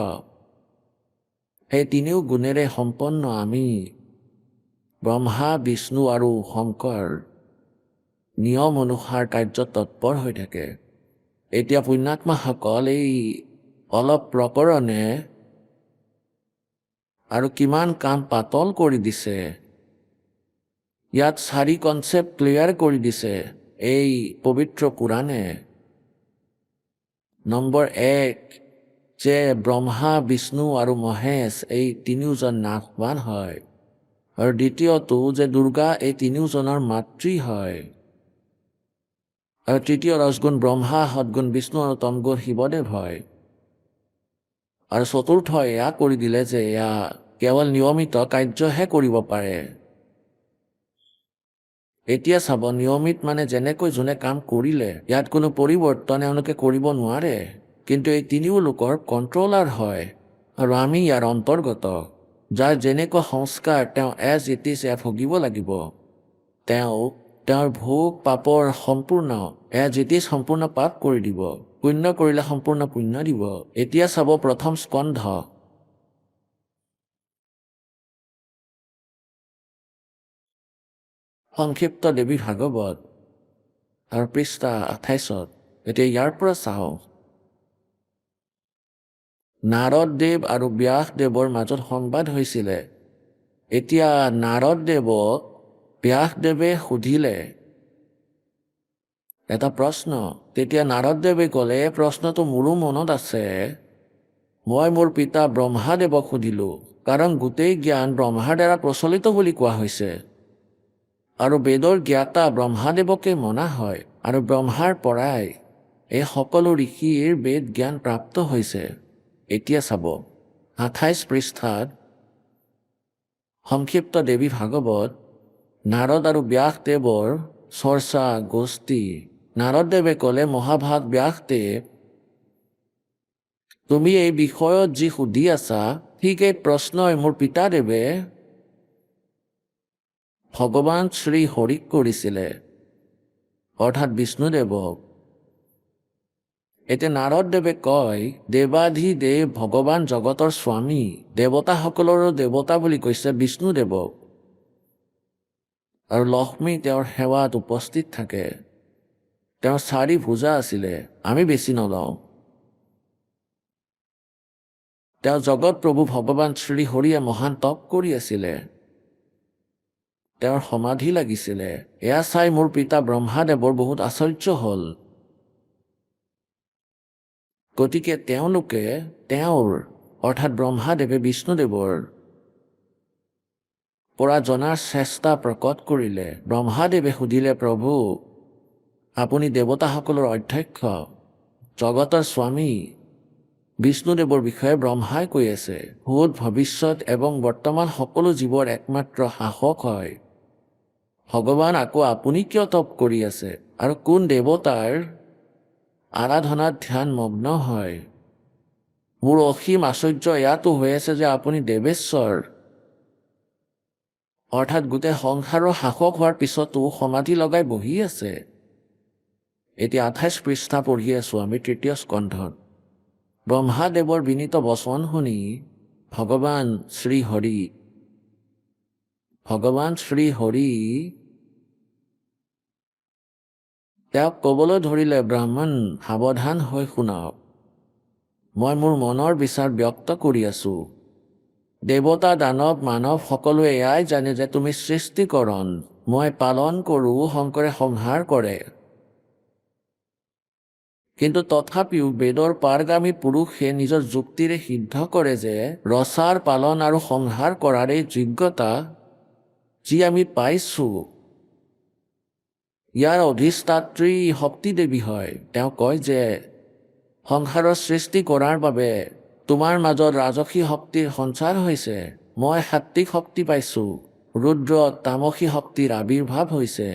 সেই তিনিও গুণেৰে সম্পন্ন আমি ব্ৰহ্মা, বিষ্ণু আৰু শংকৰ নিয়ম অনুসাৰ কাৰ্যত তৎপৰ হৈ থাকে। এতিয়া পুণ্যাত্মাসকল, এই অলপ প্ৰকৰণে আৰু কিমান কাম পাতল কৰি দিছে। ইয়াত 4 কনচেপ্ট ক্লিয়াৰ কৰি দিছে এই পবিত্ৰ পুৰাণে। নম্বৰ 1, যে ব্ৰহ্মা, বিষ্ণু আৰু মহেশ এই তিনিওজন নাশবান হয়। আৰু দ্বিতীয়টো যে দুৰ্গা এই তিনিওজনৰ মাতৃ হয়। আৰু তৃতীয় ৰজগুণ ব্ৰহ্মা, সদগুণ বিষ্ণু আৰু তমগুণ শিৱদেৱ হয়। আৰু চতুৰ্থ এয়া কৰি দিলে যে এয়া কেৱল নিয়মিত কাৰ্যহে কৰিব পাৰে। এতিয়া চাব, নিয়মিত মানে যেনেকৈ যোনে কাম কৰিলে ইয়াত কোনো পৰিৱৰ্তন এওঁলোকে কৰিব নোৱাৰে, কিন্তু এই তিনিও লোকৰ কণ্ট্ৰলাৰ হয় আৰু আমি ইয়াৰ অন্তৰ্গত। যাৰ যেনেকুৱা সংস্কাৰ তেওঁ এজ ইট ইজ এয়া ভুগিব লাগিব। তেওঁৰ ভোগ পাপৰ সম্পূৰ্ণ এজ ইট ইজ সম্পূৰ্ণ পাপ কৰি দিব, পুণ্য কৰিলে সম্পূৰ্ণ পুণ্য দিব। এতিয়া চাব প্ৰথম স্কন্ধ, সংক্ষিপ্ত দেৱী ভাগৱত আৰু পৃষ্ঠা 28। এতিয়া ইয়াৰ পৰা চাওঁ, নাৰদদেৱ আৰু ব্যাসদেৱৰ মাজত সংবাদ হৈছিলে। এতিয়া নাৰদদেৱক ব্যাসদেৱে সুধিলে এটা প্ৰশ্ন। তেতিয়া নাৰদদেৱে ক'লে, প্ৰশ্নটো মোৰো মনত আছে। মই মোৰ পিতা ব্ৰহ্মাদেৱক সুধিলোঁ, কাৰণ গোটেই জ্ঞান ব্ৰহ্মাৰ দ্বাৰা প্ৰচলিত বুলি কোৱা হৈছে আৰু বেদৰ জ্ঞাতা ব্ৰহ্মাদেৱকে মনা হয়, আৰু ব্ৰহ্মাৰ পৰাই এই সকলো ঋষিৰ বেদ জ্ঞান প্ৰাপ্ত হৈছে। এতিয়া চাব 28 পৃষ্ঠাত সংক্ষিপ্ত দেৱী ভাগৱত, নাৰদ আৰু ব্যাসদেৱৰ চৰ্চা গোষ্ঠী। নাৰদদেৱে ক'লে, মহাভাগ ব্যাসদেৱ, তুমি এই বিষয়ত যি সুধি আছা, ঠিক এই প্ৰশ্নই মোৰ পিতাদেৱে ভগৱান শ্ৰী হৰিক কৰিছিলে, অৰ্থাৎ বিষ্ণুদেৱক। এতিয়া নাৰদদেৱে কয়, দেৱাধিদেৱ ভগৱান জগতৰ স্বামী, দেৱতাসকলৰো দেৱতা বুলি কৈছে বিষ্ণুদেৱক, আৰু লক্ষ্মী তেওঁৰ সেৱাত উপস্থিত থাকে। তেওঁৰ 4 ভুজা আছিলে, আমি বেছি নলওঁ। তেওঁ জগত প্ৰভু ভগৱান শ্ৰী হৰিয়ে মহান তপ কৰি আছিলে, তেওঁৰ সমাধি লাগিছিলে। এয়া চাই মোৰ পিতা ব্ৰহ্মাদেৱৰ বহুত আশ্চৰ্য হ'ল। গতিকে তেওঁলোকে তেওঁৰ অৰ্থাৎ ব্ৰহ্মাদেৱে বিষ্ণুদেৱৰ পৰা জনাৰ চেষ্টা প্ৰকট কৰিলে। ব্ৰহ্মাদেৱে সুধিলে, প্ৰভু, আপুনি দেৱতাসকলৰ অধ্যক্ষ, জগতৰ স্বামী, বিষ্ণুদেৱৰ বিষয়ে ব্ৰহ্মাই কৈ আছে, ভূত ভৱিষ্যত এবং বৰ্তমান সকলো জীৱৰ একমাত্ৰ শাসক হয়। ভগৱান, আকৌ আপুনি কিয় তপ কৰি আছে আৰু কোন দেৱতাৰ আৰাধনাত ধ্যান মগ্ন হয়? মোৰ অসীম আশ্চৰ্য ইয়াতো হৈ আছে যে আপুনি দেৱেশ্বৰ, অৰ্থাৎ গোটেই সংসাৰৰ শাসক হোৱাৰ পিছতো সমাধি লগাই বহি আছে। এতিয়া 28 পৃষ্ঠা পঢ়ি আছোঁ আমি তৃতীয় স্কন্ধত। ব্ৰহ্মাদেৱৰ বিনীত বচন শুনি ভগৱান শ্ৰী হৰি তেওঁক ক'বলৈ ধৰিলে, ব্ৰাহ্মণ, সাৱধান হৈ শুনক। মই মোৰ মনৰ বিচাৰ ব্যক্ত কৰি আছোঁ। দেৱতা দানৱ মানৱ সকলোৱে এয়াই জানে যে তুমি সৃষ্টিকৰণ, মই পালন কৰোঁ, শংকৰে সংহাৰ কৰে। কিন্তু তথাপিও বেদৰ পাৰগামী পুৰুষে নিজৰ যুক্তিৰে সিদ্ধ কৰে যে ৰচাৰ পালন আৰু সংহাৰ কৰাৰ এই যোগ্যতা যি আমি পাইছোঁ, ইয়াৰ অধিষ্ঠাত্ৰী শক্তি দেৱী হয়। তেওঁ কয় যে সংসাৰৰ সৃষ্টি কৰাৰ বাবে তোমাৰ মাজত ৰাজসী শক্তিৰ সঞ্চাৰ হৈছে, মই সাত্বিক শক্তি পাইছোঁ, ৰুদ্ৰ তামসী শক্তিৰ আৱিৰ্ভাৱ হৈছে।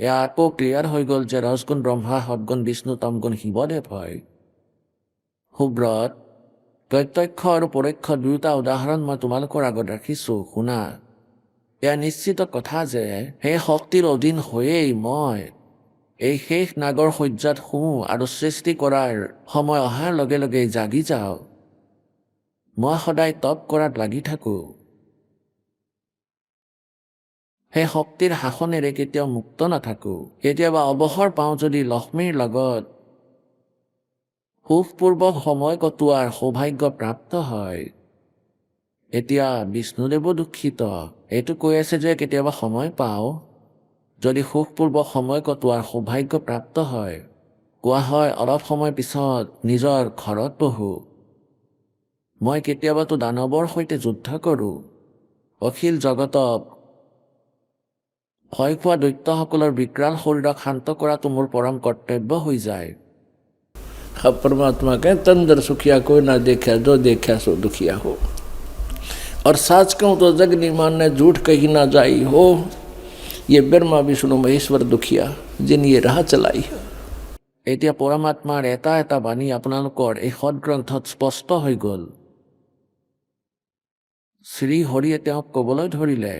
এয়া আকৌ ক্লিয়াৰ হৈ গ'ল যে ৰজগুণ ব্ৰহ্মা, সদগুণ বিষ্ণু, তমগুণ শিৱদেৱ হয়। সুব্ৰত, প্ৰত্যক্ষ আৰু পৰোক্ষ দুয়োটা উদাহৰণ মই তোমালোকৰ আগত ৰাখিছোঁ, শুনা। এয়া নিশ্চিত কথা যে সেই শক্তিৰ অধীন হৈয়েই মই এই শেষ নাগৰ শয্যাত শুওঁ আৰু সৃষ্টি কৰাৰ সময় অহাৰ লগে লগে জাগি যাওঁ। মই সদায় তপ কৰাত লাগি থাকোঁ। সেই শক্তিৰ শাসনেৰে কেতিয়াও মুক্ত নাথাকোঁ। কেতিয়াবা অৱসৰ পাওঁ যদি লক্ষ্মীৰ লগত সুখপূৰ্বক সময় কটোৱাৰ সৌভাগ্য প্ৰাপ্ত হয়। এতিয়া বিষ্ণুদেৱো দুখিত, এইটো কৈ আছে যে কেতিয়াবা সময় পাওঁ যদি সুখপূৰ্বক সময় কটোৱাৰ সৌভাগ্য প্ৰাপ্ত হয়। কোৱা হয় অলপ সময় পিছত নিজৰ ঘৰত বহোঁ। মই কেতিয়াবাতো দানৱৰ সৈতে যুদ্ধ কৰোঁ। অখিল জগতক ভয় খোৱা দৈত্যসকলৰ বিকৰাল শৰীৰক শান্ত কৰাটো মোৰ পৰম কৰ্তব্য হৈ যায়। अब परमात्मा कहें तंदर सुखिया कोई ना देखा, जो देखा सो दुखिया हो। और सच कहूँ तो जग नहीं मानने, झूठ कहीं ना जाई हो। ये ब्रह्मा विष्णु महेश्वर दुखिया जिन ये राह चलाई। এতিয়া পৰমাত্মাৰ এটা এটা বাণী আপোনালোকৰ এই সদগ্ৰন্থত স্পষ্ট হৈ গ'ল। শ্ৰী হৰিয়ে তেওঁক ক'বলৈ ধৰিলে,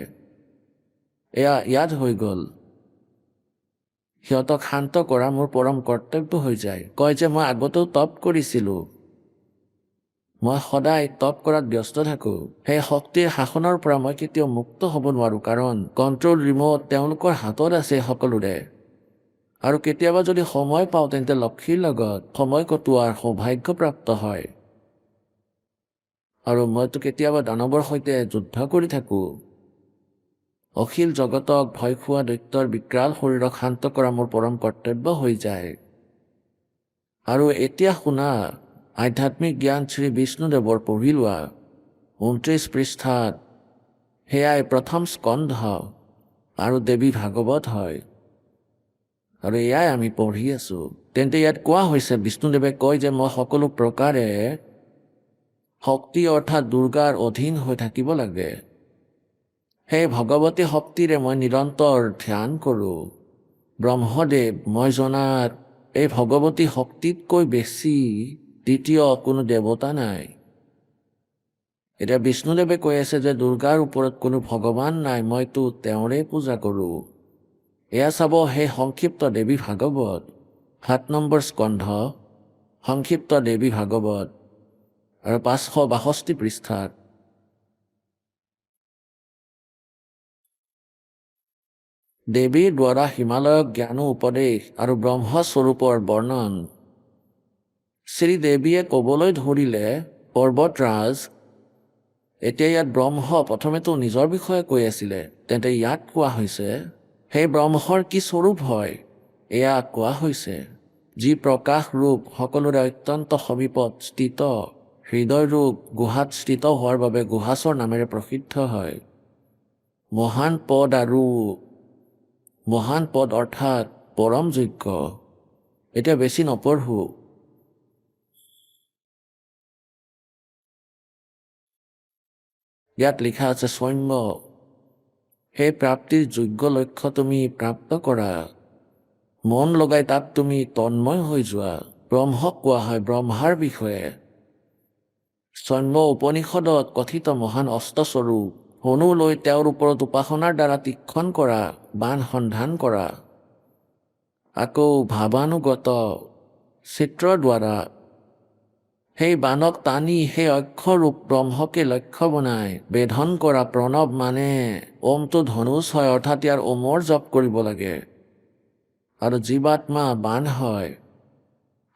এয়া ইয়াত হৈ গ'ল, সিহঁতক শান্ত কৰা মোৰ পৰম কৰ্তব্য হৈ যায়। কয় যে মই আগতেও তপ কৰিছিলোঁ, মই সদায় তপ কৰাত ব্যস্ত থাকোঁ। সেই শক্তিৰ শাসনৰ পৰা মই কেতিয়াও মুক্ত হ'ব নোৱাৰোঁ, কাৰণ কণ্ট্ৰল ৰিম'ট তেওঁলোকৰ হাতত আছে সকলোৰে। আৰু কেতিয়াবা যদি সময় পাওঁ তেন্তে লক্ষ্মীৰ লগত সময় কটোৱাৰ সৌভাগ্য প্ৰাপ্ত হয়। আৰু মইতো কেতিয়াবা দানৱৰ সৈতে যুদ্ধ কৰি থাকোঁ। অখিল জগতক ভয় খোৱা দৈত্যৰ বিকৰাল শৰীৰক শান্ত কৰা মোৰ পৰম কৰ্তব্য হৈ যায়। আৰু এতিয়া শুনা, আধ্যাত্মিক জ্ঞান শ্ৰী বিষ্ণুদেৱৰ পঢ়ি লোৱা 29 পৃষ্ঠাত, সেয়াই প্ৰথম স্কন্ধ আৰু দেৱী ভাগৱত হয়। আৰু এয়াই আমি পঢ়ি আছোঁ। তেন্তে ইয়াত কোৱা হৈছে, বিষ্ণুদেৱে কয় যে মই সকলো প্ৰকাৰে শক্তি অৰ্থাৎ দুৰ্গাৰ অধীন হৈ থাকিব লাগে। সেই ভগৱতী শক্তিৰে মই নিৰন্তৰ ধ্যান কৰোঁ। ব্ৰহ্মদেৱ মই জনাত এই ভগৱতী শক্তিতকৈ বেছি দ্বিতীয় কোনো দেৱতা নাই। এতিয়া বিষ্ণুদেৱে কৈ আছে যে দুৰ্গাৰ ওপৰত কোনো ভগৱান নাই, মইতো তেওঁৰে পূজা কৰোঁ। এয়া চাব সেই সংক্ষিপ্ত দেৱী ভাগৱত 7 নম্বৰ স্কন্ধ, সংক্ষিপ্ত দেৱী ভাগৱত আৰু 562 পৃষ্ঠাত। দেৱীৰ দ্বাৰা হিমালয়ক জ্ঞান উপদেশ আৰু ব্ৰহ্মস্বৰূপৰ বৰ্ণন শ্ৰীদেৱীয়ে ক'বলৈ ধৰিলে, পৰ্বতৰাজ। এতিয়া ইয়াত ব্ৰহ্ম প্ৰথমেতো নিজৰ বিষয়ে কৈ আছিলে, তেন্তে ইয়াত কোৱা হৈছে সেই ব্ৰহ্মৰ কি স্বৰূপ হয়, এয়া কোৱা হৈছে। যি প্ৰকাশ ৰূপ সকলোৰে অত্যন্ত সমীপত স্থিত, হৃদয় ৰূপ গুহাত স্থিত হোৱাৰ বাবে গুহাচৰ নামেৰে প্ৰসিদ্ধ হয়। মহান পদ অৰ্থাৎ পৰম যোগ্য। এতিয়া বেছি নপঢ়োঁ। ইয়াত লিখা আছে, সৌম্য, সেই প্ৰাপ্তিৰ যোগ্য লক্ষ্য তুমি প্ৰাপ্ত কৰা, মন লগাই তাত তুমি তন্ময় হৈ যোৱা। ব্ৰহ্মক কোৱা হয় ব্ৰহ্মাৰ বিষয়ে। সৌম্য উপনিষদত কথিত মহান অস্ত্ৰস্বৰূপ হনু লৈ তেওঁৰ ওপৰত উপাসনাৰ দ্বাৰা তীক্ষণ কৰা বাণ সন্ধান কৰা। আকৌ ভাৱানুগত চিত্ৰৰ দ্বাৰা সেই বাণক টানি সেই অক্ষৰূপ ব্ৰহ্মকে লক্ষ্য বনাই বেধন কৰা। প্ৰণৱ মানে ওমটো ধনুষ হয়, অৰ্থাৎ ইয়াৰ ওমৰ জপ কৰিব লাগে। আৰু জীৱাত্মা বাণ হয়,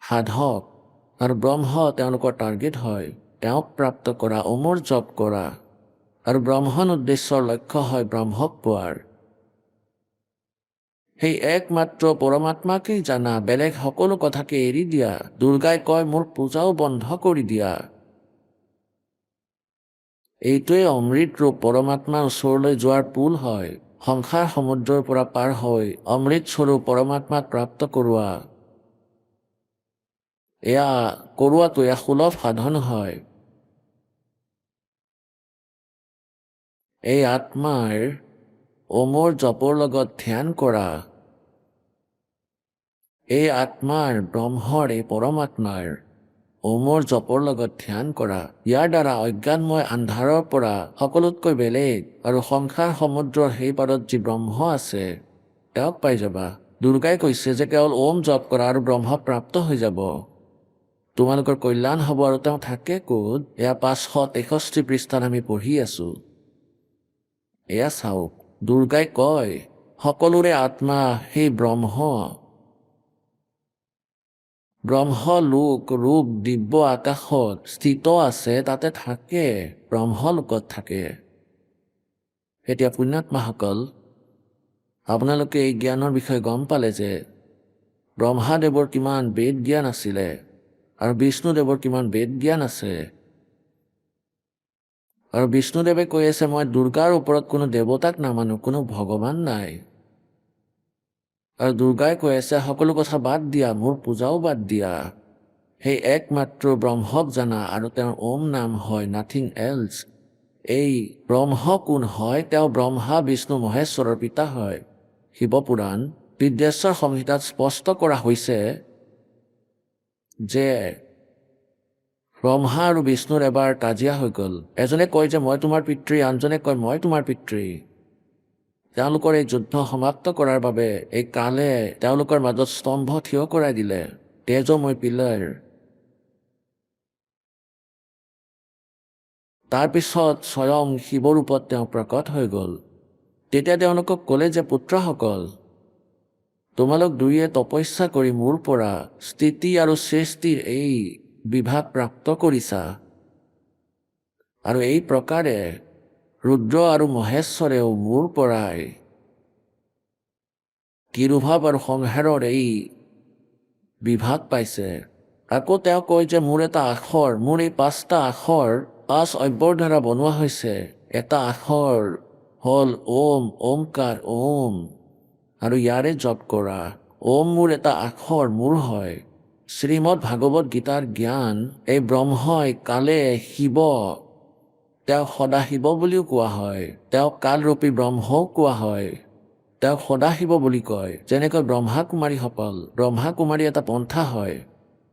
সাধক, আৰু ব্ৰহ্ম তেওঁলোকৰ টাৰ্গেট হয়। তেওঁক প্ৰাপ্ত কৰা, ওমৰ জপ কৰা। আৰু ব্ৰহ্মণ উদ্দেশ্যৰ লক্ষ্য হয় ব্ৰহ্মক পোৱাৰ। সেই একমাত্ৰ পৰমাত্মাকেই জানা, বেলেগ সকলো কথাকে এৰি দিয়া। দুৰ্গাই কয় মোৰ পূজাও বন্ধ কৰি দিয়া। এইটোৱে অমৃত ৰূপ পৰমাত্মাৰ ওচৰলৈ যোৱাৰ পুল হয়। সংসাৰ সমুদ্ৰৰ পৰা পাৰ হৈ অমৃত স্বৰূপ পৰমাত্মাক প্ৰাপ্ত কৰোৱা। কৰোৱাটো এয়া সুলভ সাধন হয়। এই আত্মাৰ ওমৰ জপৰ লগত ধ্যান কৰা। এই আত্মাৰ ব্ৰহ্মৰ, এই পৰমাত্মাৰ ওমৰ জপৰ লগত ধ্যান কৰা। ইয়াৰ দ্বাৰা অজ্ঞানময় আন্ধাৰৰ পৰা সকলোতকৈ বেলেগ আৰু সংসাৰ সমুদ্ৰৰ সেই পাৰত যি ব্ৰহ্ম আছে তেওঁক পাই যাবা। দুৰ্গাই কৈছে যে কেৱল ওম জপ কৰা আৰু ব্ৰহ্ম প্ৰাপ্ত হৈ যাব। তোমালোকৰ কল্যাণ হ'ব। আৰু তেওঁ থাকে ক'ত? এয়া 563 পৃষ্ঠাত আমি পঢ়ি আছো। এয়া চাওক, দুৰ্গাই কয় সকলোৰে আত্মা সেই ব্ৰহ্ম লোক ৰূপ দিব্য আকাশত স্থিত আছে, তাতে থাকে, ব্ৰহ্মলোকত থাকে। এতিয়া পুণ্যাত্মাসকল, আপোনালোকে এই জ্ঞানৰ বিষয়ে গম পালে যে ব্ৰহ্মাদেৱৰ কিমান বেদ জ্ঞান আছিলে আৰু বিষ্ণুদেৱৰ কিমান বেদ জ্ঞান আছে। আৰু বিষ্ণুদেৱে কৈ আছে মই দুৰ্গাৰ ওপৰত কোনো দেৱতাক নামানো, কোনো ভগৱান নাই। আৰু দুৰ্গাই কৈ আছে সকলো কথা বাদ দিয়া, মোৰ পূজাও বাদ দিয়া। সেই একমাত্ৰ ব্ৰহ্মক জানা আৰু তেওঁৰ ওম নাম হয় নাথিং এলছ। এই ব্ৰহ্ম কোন হয়? তেওঁ ব্ৰহ্মা বিষ্ণু মহেশ্বৰৰ পিতা হয়। শিৱপুৰাণ বিদ্বেশ্বৰ সংহিতাত স্পষ্ট কৰা হৈছে যে ব্ৰহ্মা আৰু বিষ্ণুৰ এবাৰ কাজিয়া হৈ গ'ল। এজনে কয় যে মই তোমাৰ পিতৃ, আনজনে কয় মই তোমাৰ পিতৃ। তেওঁলোকৰ এই যুদ্ধ সমাপ্ত কৰাৰ বাবে এই কালে তেওঁলোকৰ মাজত স্তম্ভ থিয় কৰাই দিলে, তেজময় পিলাৰ। তাৰপিছত স্বয়ং শিৱৰূপত তেওঁ প্ৰকট হৈ গ'ল। তেতিয়া তেওঁলোকক ক'লে যে পুত্ৰসকল, তোমালোক দুয়ে তপস্যা কৰি মোৰ পৰা স্থিতি আৰু সৃষ্টিৰ এই বিভাগ প্ৰাপ্ত কৰিছা। আৰু এই প্ৰকাৰে ৰুদ্ৰ আৰু মহেশ্বৰেও মোৰ পৰাই তিৰুভাৱ আৰু সংহাৰৰ এই বিভাগ পাইছে। আকৌ তেওঁ কয় যে মোৰ এটা আখৰ, মোৰ এই 5টা আখৰ 5 অব্যৰ দ্বাৰা বনোৱা হৈছে। এটা আখৰ হ'ল ওম, ওমকাৰ, ওম, আৰু ইয়াৰে জপ কৰা। ওম মোৰ এটা আখৰ, মোৰ হয়। শ্ৰীমদ ভাগৱত গীতাৰ জ্ঞান এই ব্ৰহ্মই কালে শিৱ, তেওঁক সদাশিৱ বুলিও কোৱা হয়, তেওঁক কালৰূপী ব্ৰহ্মও কোৱা হয়, তেওঁক সদাশিৱ বুলি কয়। যেনেকৈ ব্ৰহ্মা কুমাৰী এটা পন্থা হয়,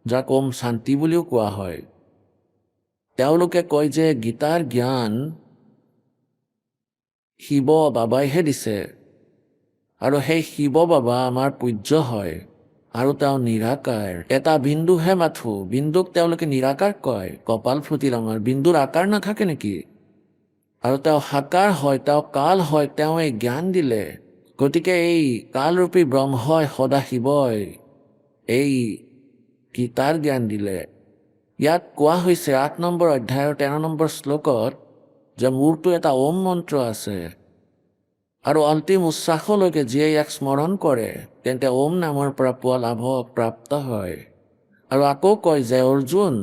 যাক ওম শান্তি বুলিও কোৱা হয়। তেওঁলোকে কয় যে গীতাৰ জ্ঞান শিৱ বাবাইহে দিছে, আৰু সেই শিৱ বাবা আমাৰ পূজ্য হয়, আৰু তেওঁ নিৰাকাৰ। এটা বিন্দুহে মাথো, বিন্দুক তেওঁলোকে নিৰাকাৰ কয়। কপাল ফুটিল আমাৰ, বিন্দুৰ আকাৰ নাথাকে নেকি? আৰু তেওঁ সাকাৰ হয়, তেওঁ কাল হয়, তেওঁ এই জ্ঞান দিলে। গতিকে এই কালৰূপী ব্ৰহ্মই সদাশিৱই এই গীতাৰ জ্ঞান দিলে। ইয়াত কোৱা হৈছে 8 নম্বৰ অধ্যায়ৰ 13 নম্বৰ শ্লোকত যে মোৰতো এটা ওম মন্ত্ৰ আছে, আৰু অন্তিম উচ্ছ্বাসলৈকে যিয়ে ইয়াক স্মৰণ কৰে তেন্তে ওম নামৰ পৰা পোৱা লাভ প্ৰাপ্ত হয়। আৰু আকৌ কয় যে অৰ্জুন,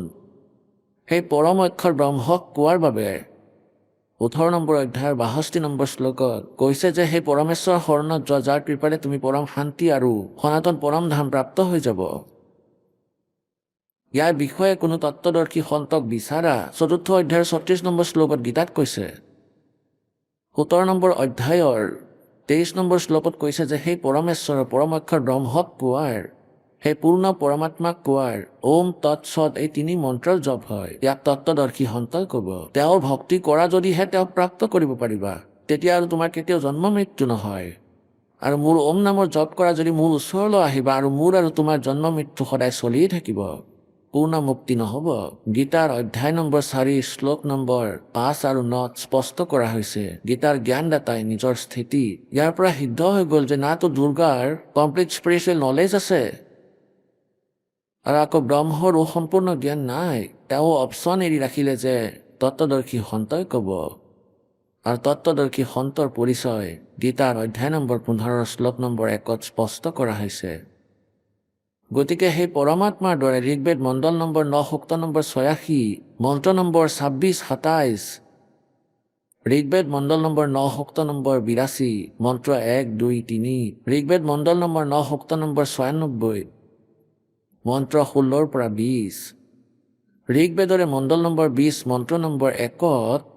সেই পৰম অক্ষৰ ব্ৰহ্মক কোৱাৰ বাবে 18 নম্বৰ অধ্যায়ৰ 62 নম্বৰ শ্লোকত কৈছে যে সেই পৰমেশ্বৰৰ শৰণত যোৱা, যাৰ কৃপাৰে তুমি পৰম শান্তি আৰু সনাতন পৰম ধাম প্ৰাপ্ত হৈ যাব। ইয়াৰ বিষয়ে কোনো তত্ত্বদৰ্শী সন্তক বিচাৰা। 4ৰ্থ অধ্যায়ৰ 36 নম্বৰ শ্লোকত গীতাত কৈছে। 17 নম্বৰ অধ্যায়ৰ 23 নম্বৰ শ্লোকত কৈছে যে সেই পৰমেশ্বৰৰ পৰম অক্ষৰ ব্ৰহ্মক পোৱাৰ, সেই পূৰ্ণ পৰমাত্মাক পোৱাৰ ওম তৎসৎ এই 3 মন্ত্ৰৰ জপ হয়। ইয়াক তত্ত্বদৰ্শী সন্তই ক'ব। তেওঁৰ ভক্তি কৰা যদিহে তেওঁক প্ৰাপ্ত কৰিব পাৰিবা, তেতিয়া আৰু তোমাৰ কেতিয়াও জন্ম মৃত্যু নহয়। আৰু মোৰ ওম নামৰ জপ কৰা যদি মোৰ ওচৰলৈ আহিবা, আৰু মোৰ আৰু তোমাৰ জন্ম মৃত্যু সদায় চলিয়ে থাকিব, পূৰ্ণ মুক্তি নহ'ব। গীতাৰ অধ্যায় নম্বৰ 4 শ্লোক নম্বৰ 5 আৰু 9 স্পষ্ট কৰা হৈছে গীতাৰ জ্ঞানদাতাই নিজৰ স্থিতি ইয়াৰ পৰা সিদ্ধ হৈ গ'ল যে নাতো দুৰ্গাৰ কমপ্লিট স্পিৰিচুৱেল নলেজ আছে, আৰু আকৌ ব্ৰহ্মৰ সম্পূৰ্ণ জ্ঞান নাই। তেওঁ অপশ্যন এৰি ৰাখিলে যে তত্ত্বদৰ্শী সন্তই ক'ব। আৰু তত্ত্বদৰ্শী সন্তৰ পৰিচয় গীতাৰ অধ্যায় নম্বৰ 15 শ্লোক নম্বৰ 1 স্পষ্ট কৰা হৈছে। গতিকে সেই পৰমাত্মাৰ দৰে ঋগ্বেদ মণ্ডল নম্বৰ 9 সূক্ত নম্বৰ 86, মন্ত্ৰ নম্বৰ 26-27, ঋগ্বেদ মণ্ডল নম্বৰ 9 সূক্ত নম্বৰ 82, মন্ত্ৰ 1, 2, 3, ঋগ্বেদ মণ্ডল নম্বৰ 9 সূক্ত নম্বৰ 96, মন্ত্ৰ 16-20, ঋগ্বেদৰে মণ্ডল নম্বৰ 20 মন্ত্ৰ নম্বৰ 1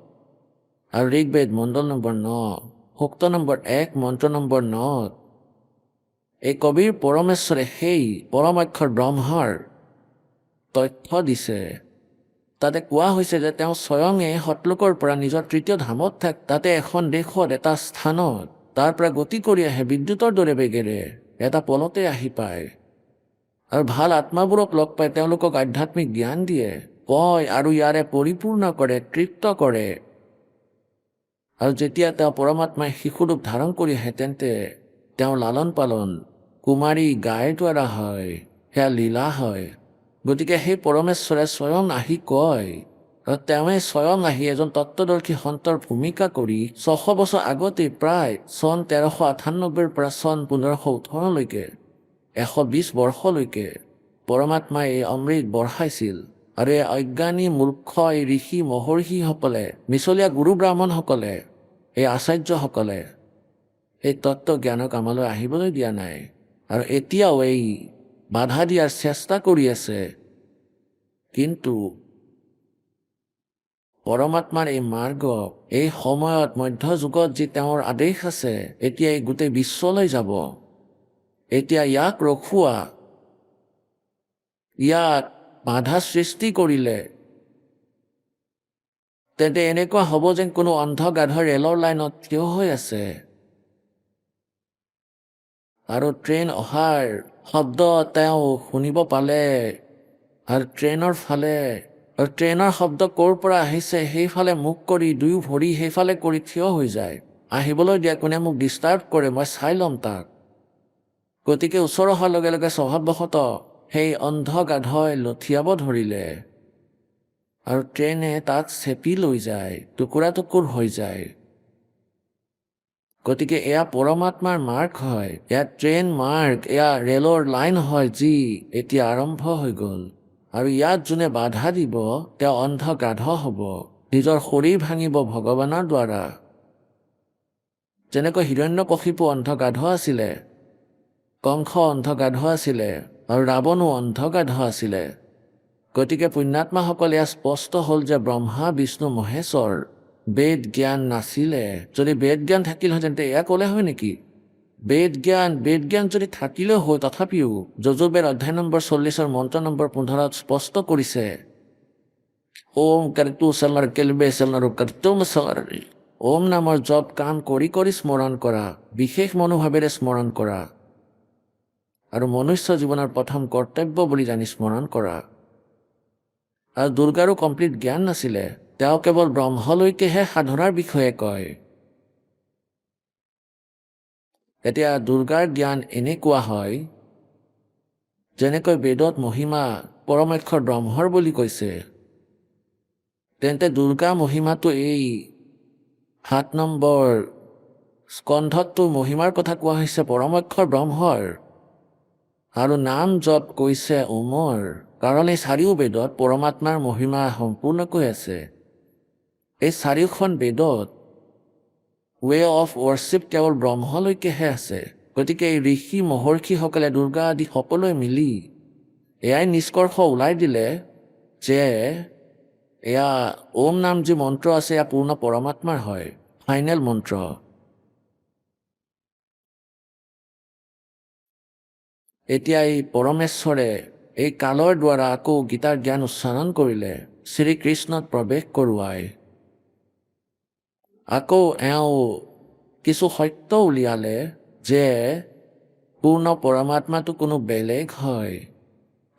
আৰু ঋগ্বেদ মণ্ডল নম্বৰ 9 সূক্ত নম্বৰ 1 মন্ত্ৰ নম্বৰ 9 এই কবিৰ পৰমেশ্বৰে সেই পৰমাক্ষৰ ব্ৰহ্মাৰ তথ্য দিছে। তাতে কোৱা হৈছে যে তেওঁ স্বয়ঙে সতলোকৰ পৰা নিজৰ তৃতীয় ধামত তাতে এখন দেশত এটা স্থানত তাৰ পৰা গতি কৰি আহে বিদ্যুতৰ দৰে বেগেৰে, এটা পলতে আহি পায় আৰু ভাল আত্মাবোৰক লগ পাই তেওঁলোকক আধ্যাত্মিক জ্ঞান দিয়ে, কয় আৰু ইয়াৰে পৰিপূৰ্ণ কৰে, তৃপ্ত কৰে। আৰু যেতিয়া তেওঁ পৰমাত্মাই শিশুৰূপ ধাৰণ কৰি আহে তেন্তে তেওঁৰ লালন পালন কুমাৰী গাইৰ দ্বাৰা হয়, সেয়া লীলা হয়। গতিকে সেই পৰমেশ্বৰে স্বয়ং আহি কয় আৰু তেওঁৱে স্বয়ং আহি এজন তত্ত্বদৰ্শী সন্তৰ ভূমিকা কৰি 600 বছৰ আগতেই প্ৰায় চন 1398 পৰা চন 1518লৈকে 120 বৰ্ষলৈকে পৰমাত্মাই এই অমৃত বঢ়াইছিল। আৰু এই অজ্ঞানী মূৰ্খ এই ঋষি মহৰ্ষিসকলে, মিছলীয়া গুৰু ব্ৰাহ্মণসকলে, এই আচাৰ্যসকলে এই তত্ত্ব জ্ঞানক আমালৈ আহিবলৈ দিয়া নাই আৰু এতিয়াও এই বাধা দিয়াৰ চেষ্টা কৰি আছে। কিন্তু পৰমাত্মাৰ এই মাৰ্গ এই সময়ত মধ্যযুগত যি তেওঁৰ আদেশ আছে, এতিয়া এই গোটেই বিশ্বলৈ যাব। এতিয়া ইয়াক ৰখোৱা, ইয়াক বাধা সৃষ্টি কৰিলে তেন্তে এনেকুৱা হ'ব যেন কোনো অন্ধ গাধ ৰেলৰ লাইনত থিয় হৈ আছে আৰু ট্ৰেইন অহাৰ শব্দ তেওঁ শুনিব পালে আৰু ট্ৰেইনৰ ফালে আৰু ট্ৰেইনৰ শব্দ ক'ৰ পৰা আহিছে সেইফালে মুখ কৰি দুয়ো ভৰি সেইফালে কৰি থিয় হৈ যায়। আহিবলৈ দিয়া কোনে মোক ডিষ্টাৰ্ব কৰে, মই চাই ল'ম তাক। গতিকে ওচৰ অহাৰ লগে লগে স্বভাৱবশতঃ সেই অন্ধ গাধই লঠিয়াব ধৰিলে আৰু ট্ৰেইনে তাক চেপি লৈ যায়, টুকুৰা টুকুৰ হৈ যায়। গতিকে এয়া পৰমাত্মাৰ মাৰ্গ হয়, এয়া ট্ৰেইন মাৰ্গ, এয়া ৰেলৰ লাইন হয় যি এতিয়া আৰম্ভ হৈ গ'ল। আৰু ইয়াত যোনে বাধা দিব তেওঁ অন্ধ গাধ হ'ব, নিজৰ শৰীৰ ভাঙিব ভগৱানৰ দ্বাৰা। যেনেকৈ হিৰণ্যকশিপু অন্ধ গাধ আছিলে, কংস অন্ধ গাধ আছিলে আৰু ৰাৱণো অন্ধ গাধ আছিলে। গতিকে পুণ্যাত্মাসকলে ইয়াত স্পষ্ট হ'ল যে ব্ৰহ্মা বিষ্ণু মহেশ্বৰ বেদ জ্ঞান নাছিলে। যদি বেদ জ্ঞান থাকিলহেঁতেন তেন্তে এয়া ক'লে হয় নেকি? বেদ জ্ঞান যদি থাকিলেও হয়, তথাপিও যজুৰ্বেদ অধ্যায় নম্বৰ 40 মন্ত্ৰ নম্বৰ 15 স্পষ্ট কৰিছে, ওম কৰ্তু চলৰ কেলবে চলৰ কৰ্তুম চৰ। ওম নামৰ জপ কাম কৰি কৰি স্মৰণ কৰা, বিশেষ মনোভাৱেৰে স্মৰণ কৰা আৰু মনুষ্য জীৱনৰ প্ৰথম কৰ্তব্য বুলি জানি স্মৰণ কৰা। আৰু দুৰ্গাৰো কমপ্লিট জ্ঞান নাছিলে, তেওঁ কেৱল ব্ৰহ্মলৈকেহে সাধনাৰ বিষয়ে কয়। এতিয়া দুৰ্গাৰ জ্ঞান এনেকুৱা হয় যেনেকৈ বেদত মহিমা পৰমাক্ষৰ ব্ৰহ্মৰ বুলি কৈছে, তেন্তে দুৰ্গা মহিমাটো এই 7 নম্বৰ স্কন্ধতটো মহিমাৰ কথা কোৱা হৈছে পৰমাক্ষৰ ব্ৰহ্মৰ আৰু নাম জপ কৈছে ওমৰ, কাৰণ এই চাৰিও বেদত পৰমাত্মাৰ মহিমা সম্পূৰ্ণকৈ আছে। এই চাৰিওখন বেদত ৱে অফ ৱৰ্শ্বিপ কেৱল ব্ৰহ্মলৈকেহে আছে। গতিকে এই ঋষি মহৰ্ষিসকলে দুৰ্গা আদি সকলোৱে মিলি এয়াই নিষ্কৰ্ষ ওলাই দিলে যে এয়া ওম নাম যি মন্ত্ৰ আছে এয়া পূৰ্ণ পৰমাত্মাৰ হয়, ফাইনেল মন্ত্ৰ। এতিয়া এই পৰমেশ্বৰে এই কালৰ দ্বাৰা আকৌ গীতাৰ জ্ঞান উচ্চাৰণ কৰিলে, শ্ৰীকৃষ্ণত প্ৰৱেশ কৰোৱাই। আকৌ এওঁ কিছু সত্য উলিয়ালে যে পূৰ্ণ পৰমাত্মাটো কোনো বেলেগ হয়।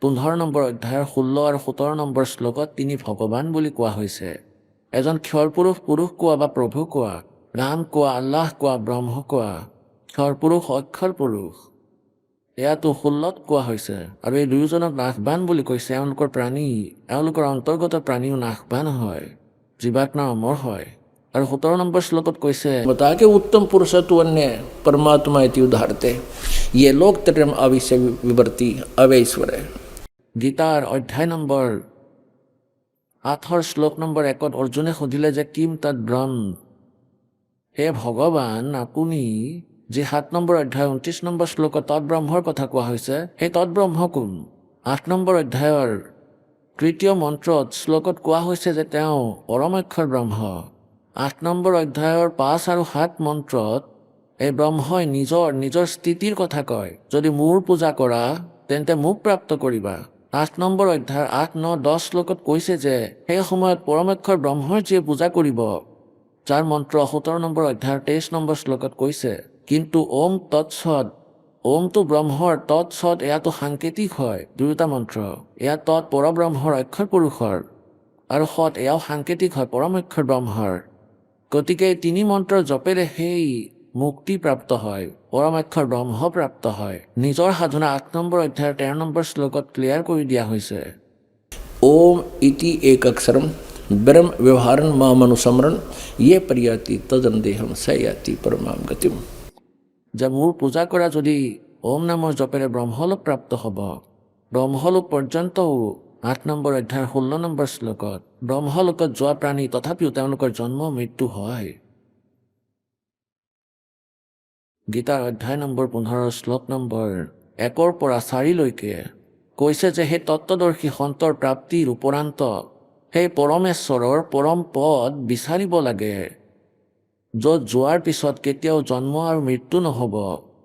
15 নম্বৰ অধ্যায়ৰ 16 আৰু 17 নম্বৰ শ্লোকত তিনি ভগৱান বুলি কোৱা হৈছে। এজন ক্ষৰ পুৰুষ কোৱা বা প্ৰভু কোৱা, ৰাম কোৱা, আল্লাহ কোৱা, ব্ৰহ্ম কোৱা, ক্ষৰ পুৰুষ অক্ষৰ পুৰুষ, এয়াতো 16ত কোৱা হৈছে। আৰু এই দুয়োজনক নাশবান বুলি কৈছে। এওঁলোকৰ প্ৰাণী, এওঁলোকৰ অন্তৰ্গত প্ৰাণীও নাশবান হয়, জীৱাত্মা অমৰ হয়। আৰু 17 নম্বৰ শ্লোকত কৈছে बता के उत्तम पुरुषत्व अन्य परमात्मा इति उदाहरते ये लोक त्रयम अविश्य विवर्ती अवैश्वर है। গীতাৰ অধ্যায় নম্বৰ 8 শ্লোক নম্বৰ 1 অৰ্জুনে সুধিলে যে কিম তৎ ব্ৰহ্ম, হে ভগৱান আপুনি যি 7 নম্বৰ অধ্যায় 29 নম্বৰ শ্লোকত তৎব্ৰহ্মৰ কথা কোৱা হৈছে সেই তৎব্ৰহ্ম কোন? 8 নম্বৰ অধ্যায়ৰ 3য় মন্ত্ৰত শ্লোকত কোৱা হৈছে যে তেওঁ পৰমাক্ষৰ ব্ৰহ্ম। 8 নম্বৰ অধ্যায়ৰ 5 আৰু 7 মন্ত্ৰত এই ব্ৰহ্মই নিজৰ স্থিতিৰ কথা কয়। যদি মোৰ পূজা কৰা তেন্তে মোক প্ৰাপ্ত কৰিবা। 8 নম্বৰ অধ্যায়ৰ 8, 9, 10 শ্লোকত কৈছে যে সেই সময়ত পৰমাক্ষৰ ব্ৰহ্মৰ যিয়ে পূজা কৰিব, যাৰ মন্ত্ৰ 17 নম্বৰ অধ্যায়ৰ 23 নম্বৰ শ্লোকত কৈছে। কিন্তু ওম তৎসৎ, ওমটো ব্ৰহ্মৰ, তৎসৎ এয়াটো সাংকেতিক হয়। দুয়োটা মন্ত্ৰ, এয়া তৎ পৰব্ৰহ্মৰ অক্ষৰ পুৰুষৰ আৰু সৎ এয়াও সাংকেতিক হয় পৰমাক্ষৰ ব্ৰহ্মৰ। গতিকে 3 মন্ত্ৰৰ জপেৰে সেই মুক্তি প্ৰাপ্ত হয়, পৰমাক্ষৰ ব্ৰহ্ম প্ৰাপ্ত হয়। নিজৰ সাধনা 8 নম্বৰ অধ্যায়ৰ 13 নম্বৰ শ্লোকত ক্লিয়াৰ কৰি দিয়া হৈছে। ओम इति एक अक्षरम ब्रह्म व्यवहारन मामनुसमरण ये पर्याति तदन्देहम सयाति परमाम गतिम। যে মোৰ পূজা কৰা যদি ওম নামৰ জপেৰে ব্ৰহ্মলোক প্ৰাপ্ত হ'ব। ব্ৰহ্মলোক পৰ্যন্তও 8 নম্বৰ অধ্যায়ৰ 16 নম্বৰ শ্লোকত ব্ৰহ্মলোকত যোৱা প্ৰাণী তথাপিও তেওঁলোকৰ জন্ম মৃত্যু হয়। গীতাৰ অধ্যায় নম্বৰ 15 শ্লোক নম্বৰ 1 পৰা 4লৈকে কৈছে যে সেই তত্ত্বদৰ্শী সন্তৰ প্ৰাপ্তিৰ উপৰান্ত সেই পৰমেশ্বৰৰ পৰম পদ বিচাৰিব লাগে, য'ত যোৱাৰ পিছত কেতিয়াও জন্ম আৰু মৃত্যু নহ'ব,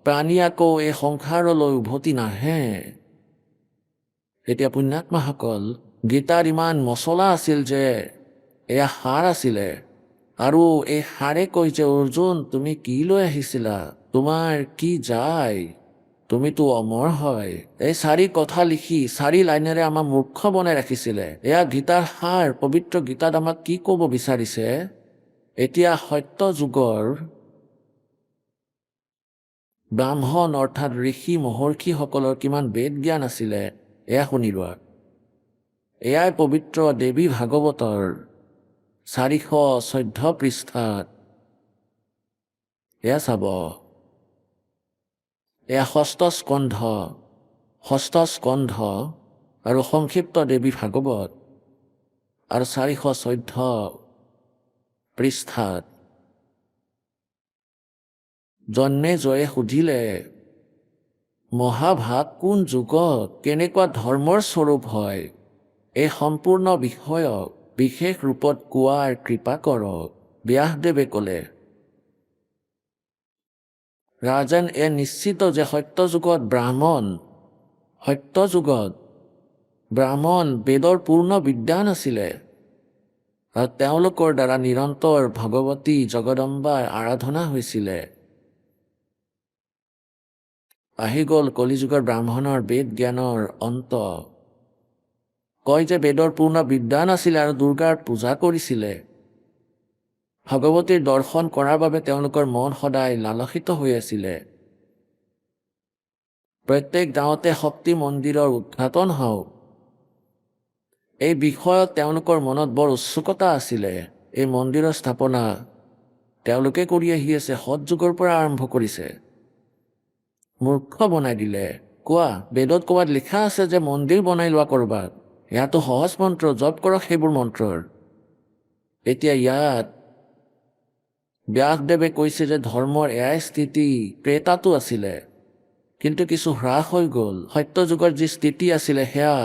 প্ৰাণী আকৌ এই সংসাৰলৈ উভতি নাহে। এতিয়া পুণ্যাত্মাসকল, গীতাৰ ইমান মচলা আছিল যে এয়া সাৰ আছিলে, আৰু এই সাৰে কৈ যে অৰ্জুন তুমি কি লৈ আহিছিলা, তোমাৰ কি যায়, তুমিতো অমৰ হয়। এই 4 কথা লিখি 4 লাইনেৰে আমাক মূৰ্খ বনাই ৰাখিছিলে। এয়া গীতাৰ সাৰ। পবিত্ৰ গীতাত আমাক কি ক'ব বিচাৰিছে? এতিয়া সত্য যুগৰ ব্ৰাহ্মণ অৰ্থাৎ ঋষি মহৰ্ষিসকলৰ কিমান বেদ জ্ঞান আছিলে এয়া শুনি লোৱা। এয়াই পবিত্ৰ দেৱী ভাগৱতৰ 414 পৃষ্ঠাত এয়া চাব। এয়া ষষ্ঠ স্কন্ধ আৰু সংক্ষিপ্ত দেৱী ভাগৱত আৰু 414 পৃষ্ঠাত জন্মে জয়ে সুধিলে মহাভাগ কোন যুগত কেনেকুৱা ধৰ্মৰ স্বৰূপ হয়, এই সম্পূৰ্ণ বিষয়ক বিশেষ ৰূপত কোৱাৰ কৃপা কৰক। ব্যাসদেৱে ক'লে, ৰাজন এ নিশ্চিত যে সত্য যুগত ব্ৰাহ্মণ বেদৰ পূৰ্ণ বিদ্বান আছিলে, আৰু তেওঁলোকৰ দ্বাৰা নিৰন্তৰ ভগৱতী জগদম্বাৰ আৰাধনা হৈছিলে। আহি গ'ল কলিযুগৰ ব্ৰাহ্মণৰ বেদ জ্ঞানৰ অন্ত। কয় যে বেদৰ পূৰ্ণ বিদ্বান আছিলে আৰু দুৰ্গাৰ পূজা কৰিছিলে। ভগৱতীৰ দৰ্শন কৰাৰ বাবে তেওঁলোকৰ মন সদায় লালসিত হৈ আছিলে। প্ৰত্যেক গাঁৱতে শক্তি মন্দিৰৰ উদ্ঘাটন হওক, এই বিষয়ত তেওঁলোকৰ মনত বৰ উৎসুকতা আছিলে। এই মন্দিৰৰ স্থাপনা তেওঁলোকে কৰি আহি আছে, সৎযুগৰ পৰা আৰম্ভ কৰিছে। মূৰ্খ বনাই দিলে। কোৱা, বেদত ক'ৰবাত লিখা আছে যে মন্দিৰ বনাই লোৱা ক'ৰবাত? ইয়াতো সহজ মন্ত্ৰ, জপ কৰক সেইবোৰ মন্ত্ৰৰ। এতিয়া ইয়াত ব্যাসদেৱে কৈছে যে ধৰ্মৰ এয়াই স্থিতি ত্ৰেতাতো আছিলে, কিন্তু কিছু হ্ৰাস হৈ গ'ল। সত্য যুগৰ যি স্থিতি আছিলে সেয়া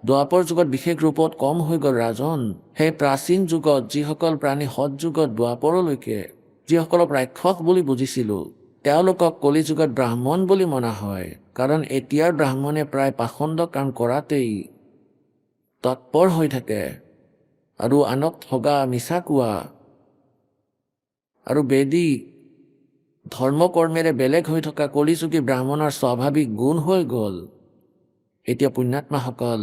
দ্বাপৰ যুগত বিশেষ ৰূপত কম হৈ গ'ল। ৰাজন, সেই প্ৰাচীন যুগত যিসকল প্ৰাণী সৎযুগত দ্বাপৰলৈকে যিসকলক ৰাক্ষস বুলি বুজিছিলোঁ, তেওঁলোকক কলিযুগত ব্ৰাহ্মণ বুলি মনা হয়। কাৰণ এতিয়াৰ ব্ৰাহ্মণে প্ৰায় পাখণ্ড কাম কৰাতেই তৎপৰ হৈ থাকে, আৰু আনক ঠগা, মিছা কোৱা আৰু বেদিক ধৰ্মকৰ্মেৰে বেলেগ হৈ থকা কলিযুগী ব্ৰাহ্মণৰ স্বাভাৱিক গুণ হৈ গ'ল। এতিয়া পুণ্যাত্মাসকল,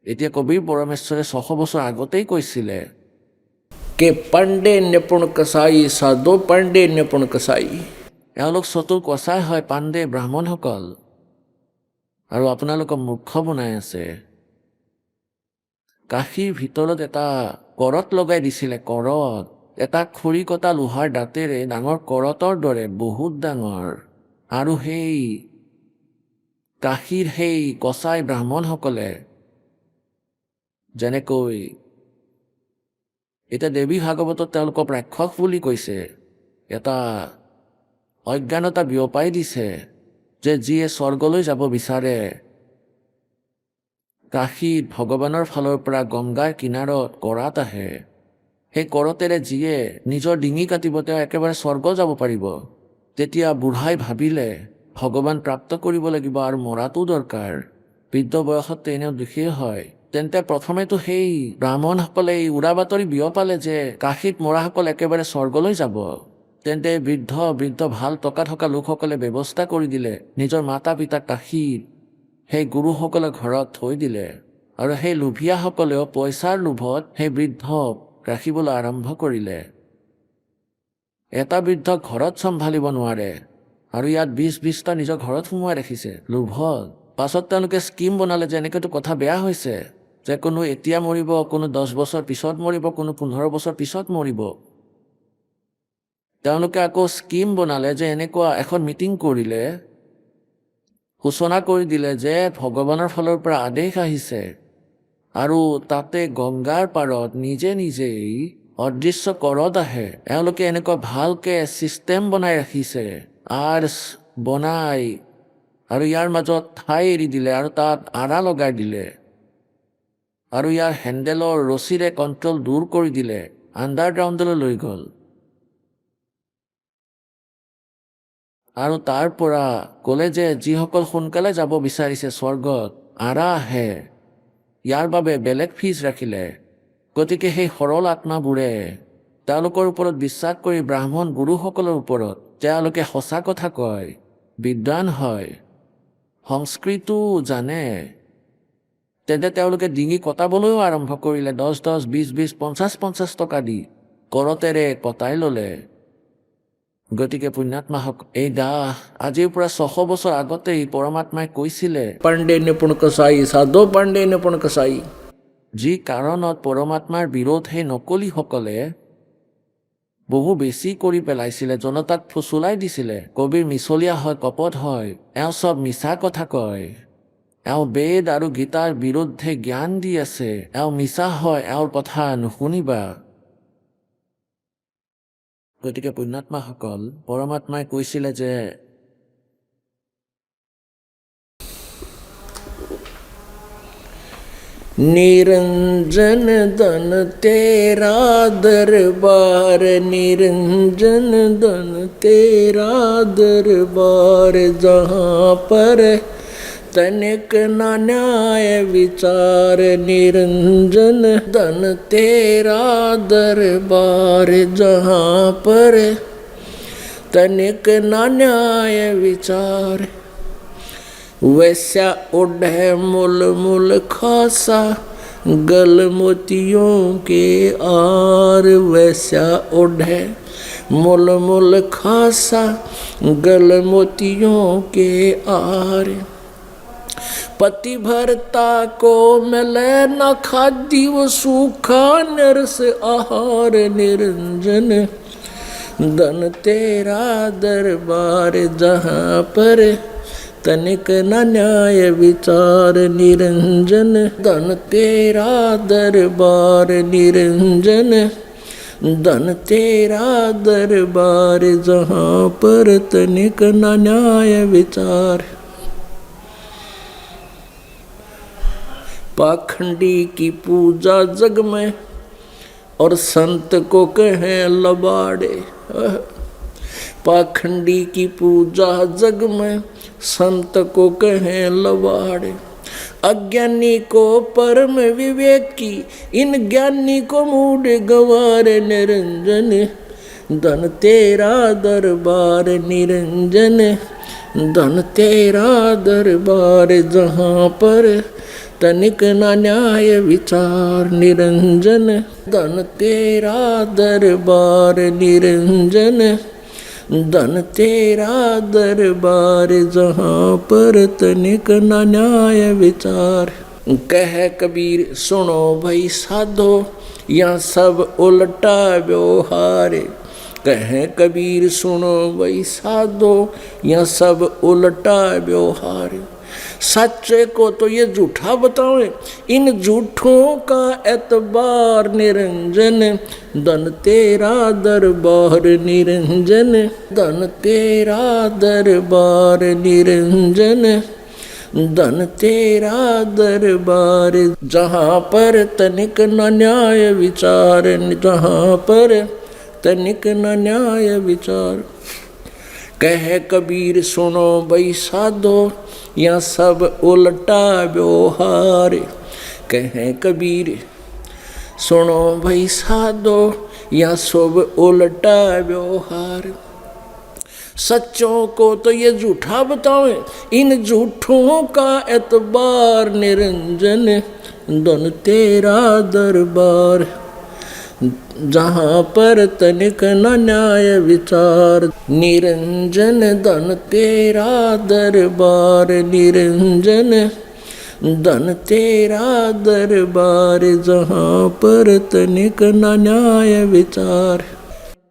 এতিয়া কবিৰ পৰমেশ্বৰে 600 বছৰ আগতেই কৈছিলে के पांडे निपुण कसाई साधो पांडे निपुण कसाई। এওঁলোক চতুৰ কচাই হয়, পাণ্ডে ব্ৰাহ্মণসকল, আৰু আপোনালোকক মূৰ্খ বনাই আছে। কাশীৰ ভিতৰত এটা কৰত লগাই দিছিলে। কৰত এটা খৰি কটা লোহাৰ দাঁতেৰে ডাঙৰ কৰতৰ দৰে বহুত ডাঙৰ। আৰু সেই কাশীৰ সেই কচাই ব্ৰাহ্মণসকলে যেনেকৈ এতিয়া দেৱী ভাগৱতত তেওঁলোকক ৰাক্ষস বুলি কৈছে, এটা অজ্ঞানতা বিয়পাই দিছে যে যিয়ে স্বৰ্গলৈ যাব বিচাৰে, কাশীত ভগৱানৰ ফালৰ পৰা গংগাৰ কিনাৰত কৰাত আহে, সেই কৰতেৰে যিয়ে নিজৰ ডিঙি কাটিব তেওঁ একেবাৰে স্বৰ্গ যাব পাৰিব। তেতিয়া বুঢ়াই ভাবিলে ভগৱান প্ৰাপ্ত কৰিব লাগিব আৰু মৰাটো দৰকাৰ, বৃদ্ধ বয়সত এনেও দুখেই হয়। তেন্তে প্ৰথমেতো সেই ব্ৰাহ্মণসকলে এই উৰা বাতৰি বিয়পালে যে কাশীত মৰাসকল একেবাৰে স্বৰ্গলৈ যাব। তেন্তে বৃদ্ধ ভাল টকা থকা লোকসকলে ব্যৱস্থা কৰি দিলে, নিজৰ মাতা পিতাক কাশীত সেই গুৰুসকলে ঘৰত থৈ দিলে। আৰু সেই লোভীয়াসকলেও পইচাৰ লোভত সেই বৃদ্ধক ৰাখিবলৈ আৰম্ভ কৰিলে। এটা বৃদ্ধক ঘৰত চম্ভালিব নোৱাৰে আৰু ইয়াত 20-20টা নিজৰ ঘৰত সোমোৱাই ৰাখিছে লোভত। পাছত তেওঁলোকে স্কিম বনালে যে এনেকৈতো কথা বেয়া হৈছে, যে কোনো এতিয়া মৰিব, কোনো 10 বছৰ পিছত মৰিব, কোনো 15 বছৰ পিছত মৰিব। তেওঁলোকে আকৌ স্কিম বনালে যে এনেকুৱা এখন মিটিং কৰিলে, সূচনা কৰি দিলে যে ভগৱানৰ ফালৰ পৰা আদেশ আহিছে আৰু তাতে গংগাৰ পাৰত নিজেই অদৃশ্য কৰত আহে। এওঁলোকে এনেকুৱা ভালকৈ ছিষ্টেম বনাই ৰাখিছে, আৰ্চ বনাই আৰু ইয়াৰ মাজত ঠাই এৰি দিলে আৰু তাত আঁৰা লগাই দিলে আৰু ইয়াৰ হেণ্ডেলৰ ৰছীৰে কণ্ট্ৰল দূৰ কৰি দিলে, আণ্ডাৰগ্ৰাউণ্ডলৈ লৈ গ'ল। আৰু তাৰ পৰা ক'লে যে যিসকল সোনকালে যাব বিচাৰিছে স্বৰ্গত, আঁৰা আহে, ইয়াৰ বাবে বেলেগ ফিজ ৰাখিলে। গতিকে সেই সৰল আত্মাবোৰে তেওঁলোকৰ ওপৰত বিশ্বাস কৰি ব্ৰাহ্মণ গুৰুসকলৰ ওপৰত তেওঁলোকে সঁচা কথা কয়, বিদ্বান হয়, সংস্কৃতো জানে, তেন্তে তেওঁলোকে ডিঙি কটাবলৈও আৰম্ভ কৰিলে। 10-10, 20-20, 50-50 টকা দি কৰতেৰে কটাই ল'লে। গতিকে পুণ্যাত্মাহক এই দাহ আজিৰ পৰা 600 বছৰ আগতেই পৰমাত্মাই কৈছিলে। पांडे निपुण कसाई साधो पांडे निपुण कसाई। যি কাৰণত পৰমাত্মাৰ বিৰোধ সেই নকলিসকলে বহু বেছি কৰি পেলাইছিলে, জনতাক ফুচুলাই দিছিলে। কবিৰ মিছলীয়া হয়, কপট হয়, এওঁ চব মিছা কথা কয়, এওঁ বেদ আৰু গীতাৰ বিৰুদ্ধে জ্ঞান দি আছে, এওঁ মিছা হয়, এওঁৰ কথা নুশুনিবা। গতিকে পুণ্যাত্মাসকল, পৰমাত্মাই কৈছিলে যে निरंजन धन तेरा दरबार, निरंजन धन तेरा दरबार, जहाँ पर तनिक न न्याय विचार, निरंजन धन तेरा दरबार, जहाँ पर तनिक न न्याय विचार, वैसा उड़े मुल मुल खासा गल मोतियों के आर, वैसा उड़े मुल मुल खासा गल मोतियों के आर, पतिभरता को मिले न खादी वो सूखा नरस आहार, निरंजन धन तेरा दरबार, जहाँ पर तनिक न न्याय विचार, निरंजन धन तेरा दरबार, निरंजन धन तेरा दरबार, जहाँ पर तनिक न न्याय विचार, पाखंडी की पूजा जग में और संत को कहें लबाड़े, पाखंडी की पूजा जग में संत को कहें लबाड़े, अज्ञानी को परम विवेक की इन ज्ञानी को मूड गवार, निरंजन धन तेरा दरबार, निरंजन धन तेरा दरबार, जहाँ पर तनिक न न्याय विचार, निरंजन धन तेरा दरबार, निरंजन धन तेरा दरबार, जहाँ पर तनिक न न्याय विचार। कह कबीर सुनो भाई साधो, यहाँ सब उल्टा व्यवहार। कह कबीर सुनो भाई साधो, यहाँ सब उल्टा व्यवहार। सच्चे को तो ये झूठा बताओ, इन झूठों का एतबार निरंजन। धन तेरा दरबार निरंजन, धन तेरा दरबार निरंजन, धन तेरा दरबार। जहाँ पर तनिक न न्याय विचार, जहाँ पर तनिक न न्याय विचार। कह कबीर सुनो भाई साधो, यहाँ सब उल्टा व्यवहार। कह कबीर सुनो भाई साधो, यहाँ सब उल्टा व्यवहार। सच्चों को तो ये झूठा बताओ, इन झूठों का एतबार निरंजन। धन तेरा दरबार, जहाँ पर तनिक न न्याय विचार। निरंजन धन तेरा दरबार निरंजन, धन तेरा दरबार, जहाँ पर तनिक न न्याय विचार।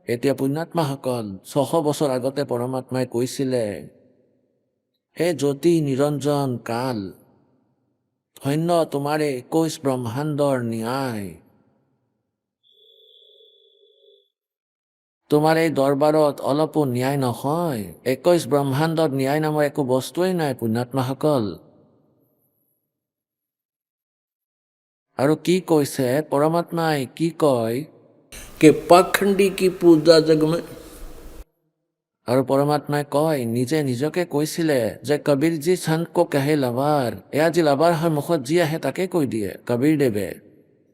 এতিয়া পুণ্যাত্মাসকল 600 বছৰ আগতে পৰমাত্মাই কৈছিলে, হে জ্যোতি নিৰঞ্জন কাল, ধন্য তোমাৰে 21 ব্ৰহ্মাণ্ডৰ ন্যায়। তোমাৰ এই দৰবাৰত অলপো ন্যায় নহয়। 21 ব্ৰহ্মাণ্ডত ন্যায় নামৰ একো বস্তুৱেই নাই পুণ্যাত্মাসকল। আৰু কি কৈছে পৰমাত্মাই, কি কয় कि पाखंडी की पूजा जग में। আৰু পৰমাত্মাই কয়, নিজে নিজকে কৈছিলে যে কবীৰজী সন্তকো কহে লাভাৰ। এয়া যি লাভাৰ হয়, মুখত যি আহে তাকে কৈ দিয়ে কবীৰদেৱে।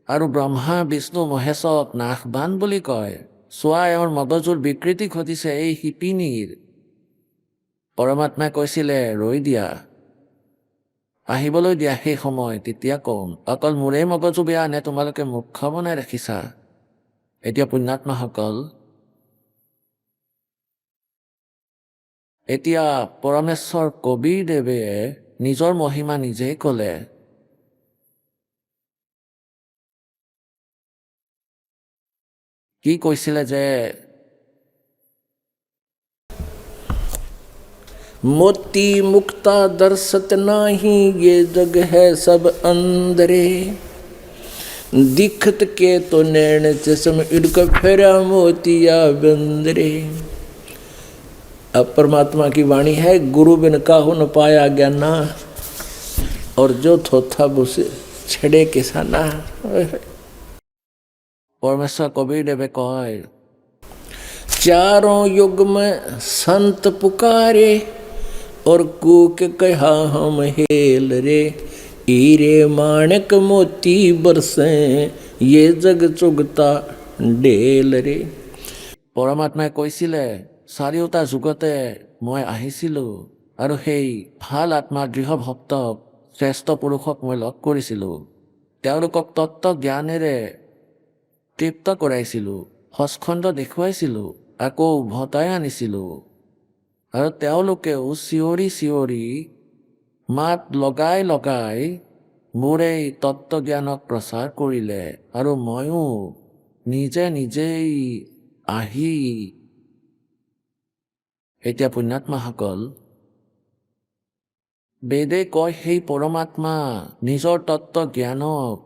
আৰু ব্ৰহ্মা বিষ্ণু মহেশক নাশবান বুলি কয়। চোৱা, এওঁৰ মগজুৰ বিকৃতি ঘটিছে এই শিপিনীৰ। পৰমাত্মাই কৈছিলে, ৰৈ দিয়া, আহিবলৈ দিয়া সেই সময়, তেতিয়া কম। অকল মোৰেই মগজু বেয়া নে তোমালোকে মূৰ্খ বনাই ৰাখিছা? এতিয়া পুণ্যাত্মাসকল, এতিয়া পৰমেশ্বৰ কবীৰদেৱে নিজৰ মহিমা নিজেই ক'লে। কি কৈছিলে যে मोती मुक्ता दर्शत नाही, ये जग है सब अंदरे। दिखत के तो नैन चश्म, इनका फेरा मोतिया बंदरे। अब परमात्मा की वाणी है, गुरु बिन काहू न पाया ज्ञाना, और जो थोथा बुसे छड़े किसाना। পৰমেশ্বৰ কবীৰদেৱে কয়, चारों युग में संत पुकारे, और कूक कहा हम हेल रे। हीरे माणक मोती बरसे, ये जग चुगता ढेल रे। পৰমাত্মাই কৈছিলে, চাৰিওটা যুগতে মই আহিছিলোঁ আৰু সেই ভাল আত্মা দৃঢ় ভক্তক, শ্ৰেষ্ঠ পুৰুষক মই লগ কৰিছিলোঁ। তেওঁলোকক তত্ত্ব জ্ঞানেৰে তৃপ্ত কৰাইছিলোঁ, সচখণ্ড দেখুৱাইছিলোঁ, আকৌ উভতাই আনিছিলোঁ। আৰু তেওঁলোকেও চিঞৰি চিঞৰি মাত লগাই লগাই মোৰ এই তত্ত্বজ্ঞানক প্ৰচাৰ কৰিলে। আৰু ময়ো নিজে নিজেই আহি। এতিয়া পুণ্যাত্মাসকল, বেদে কয় সেই পৰমাত্মা নিজৰ তত্ত্বজ্ঞানক,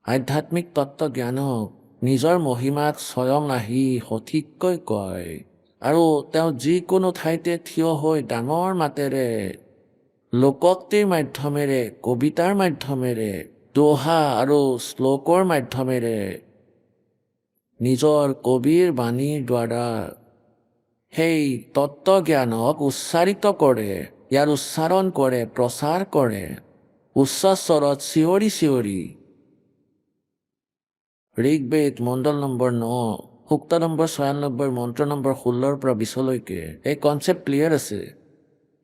আধ্যাত্মিক তত্ত্বজ্ঞানক নিজৰ মহিমাক স্বয়ং আহি সঠিককৈ কয়। আৰু তেওঁ যিকোনো ঠাইতে থিয় হৈ ডাঙৰ মাতেৰে, লোকোক্তিৰ মাধ্যমেৰে, কবিতাৰ মাধ্যমেৰে, দোহা আৰু শ্লোকৰ মাধ্যমেৰে, নিজৰ কবিৰ বাণীৰ দ্বাৰা সেই তত্ত্বজ্ঞানক উচ্চাৰিত কৰে, ইয়াৰ উচ্চাৰণ কৰে, প্ৰচাৰ কৰে, উচ্চ স্বৰত চিঞৰি চিঞৰি। ঋগ্বেদ মণ্ডল নম্বৰ 9, সূক্ত নম্বৰ 96, মন্ত্ৰ নম্বৰ 16 পৰা 20লৈকে এই কনচেপ্ট ক্লিয়াৰ আছে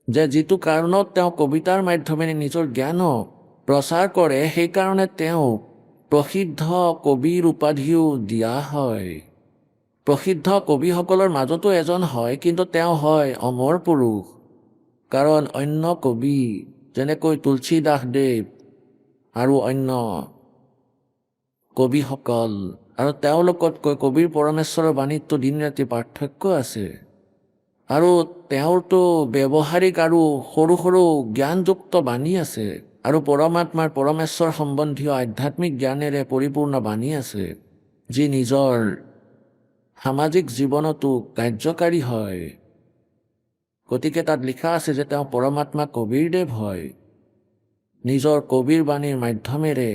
যে যিটো কাৰণত তেওঁ কবিতাৰ মাধ্যমেৰে নিজৰ জ্ঞানক প্ৰচাৰ কৰে, সেইকাৰণে তেওঁক প্ৰসিদ্ধ কবিৰ উপাধিও দিয়া হয়। প্ৰসিদ্ধ কবিসকলৰ মাজতো এজন হয়, কিন্তু তেওঁ হয় অমৰ পুৰুষ। কাৰণ অন্য কবি যেনেকৈ তুলসী দাসদেৱ আৰু অন্য কবিসকল, আৰু তেওঁলোকতকৈ কবিৰ পৰমেশ্বৰৰ বাণীততো দিন ৰাতি পাৰ্থক্য আছে। আৰু তেওঁৰতো ব্যৱহাৰিক আৰু সৰু সৰু জ্ঞানযুক্ত বাণী আছে, আৰু পৰমাত্মাৰ পৰমেশ্বৰ সম্বন্ধীয় আধ্যাত্মিক জ্ঞানেৰে পৰিপূৰ্ণ বাণী আছে, যি নিজৰ সামাজিক জীৱনতো কাৰ্যকাৰী হয়। গতিকে তাত লিখা আছে যে তেওঁ পৰমাত্মা কবিৰদেৱ হয়। নিজৰ কবিৰ বাণীৰ মাধ্যমেৰে,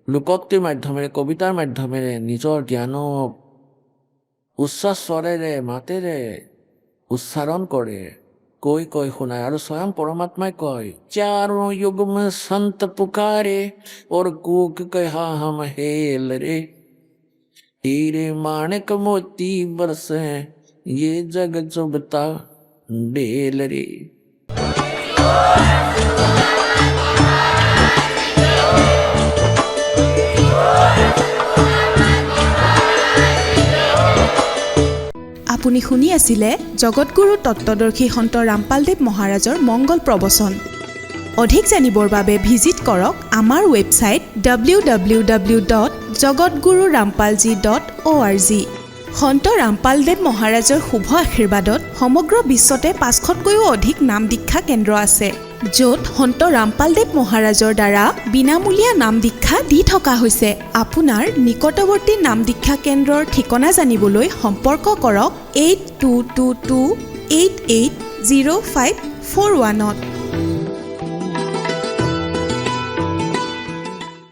লোকোক্তিৰ মাধ্যমেৰে, কবিতাৰ মাধ্যমেৰে নিজৰ জ্ঞানক উচ্চ স্বৰেৰে মাতেৰে উচ্চাৰণ কৰে, কৈ কৈ শুনায়। আৰু স্বয়ং পৰমাত্মাই কয়, চাৰো युग में संत पुकारे और कूक कहा हम हेल रे, हीरे माणिक मोती बरसे ये जग चुभता बेल रे। আপুনি শুনি আছিলে জগতগুৰু তত্ত্বদৰ্শী সন্ত ৰামপালদেৱ মহাৰাজৰ মংগল প্ৰবচন। অধিক জানিবৰ বাবে ভিজিট কৰক আমাৰ ৱেবছাইট www.jagatgururampalji.org। সন্ত ৰামপালদেৱ মহাৰাজৰ শুভ আশীৰ্বাদত সমগ্ৰ বিশ্বতে 500তকৈও অধিক নাম দীক্ষা কেন্দ্ৰ আছে, য'ত সন্ত ৰামপালদেৱ মহাৰাজৰ দ্বাৰা বিনামূলীয়া নাম দীক্ষা দি থকা হৈছে। আপোনাৰ নিকটৱৰ্তী নাম দীক্ষা কেন্দ্ৰৰ ঠিকনা জানিবলৈ সম্পৰ্ক কৰক 8222880541।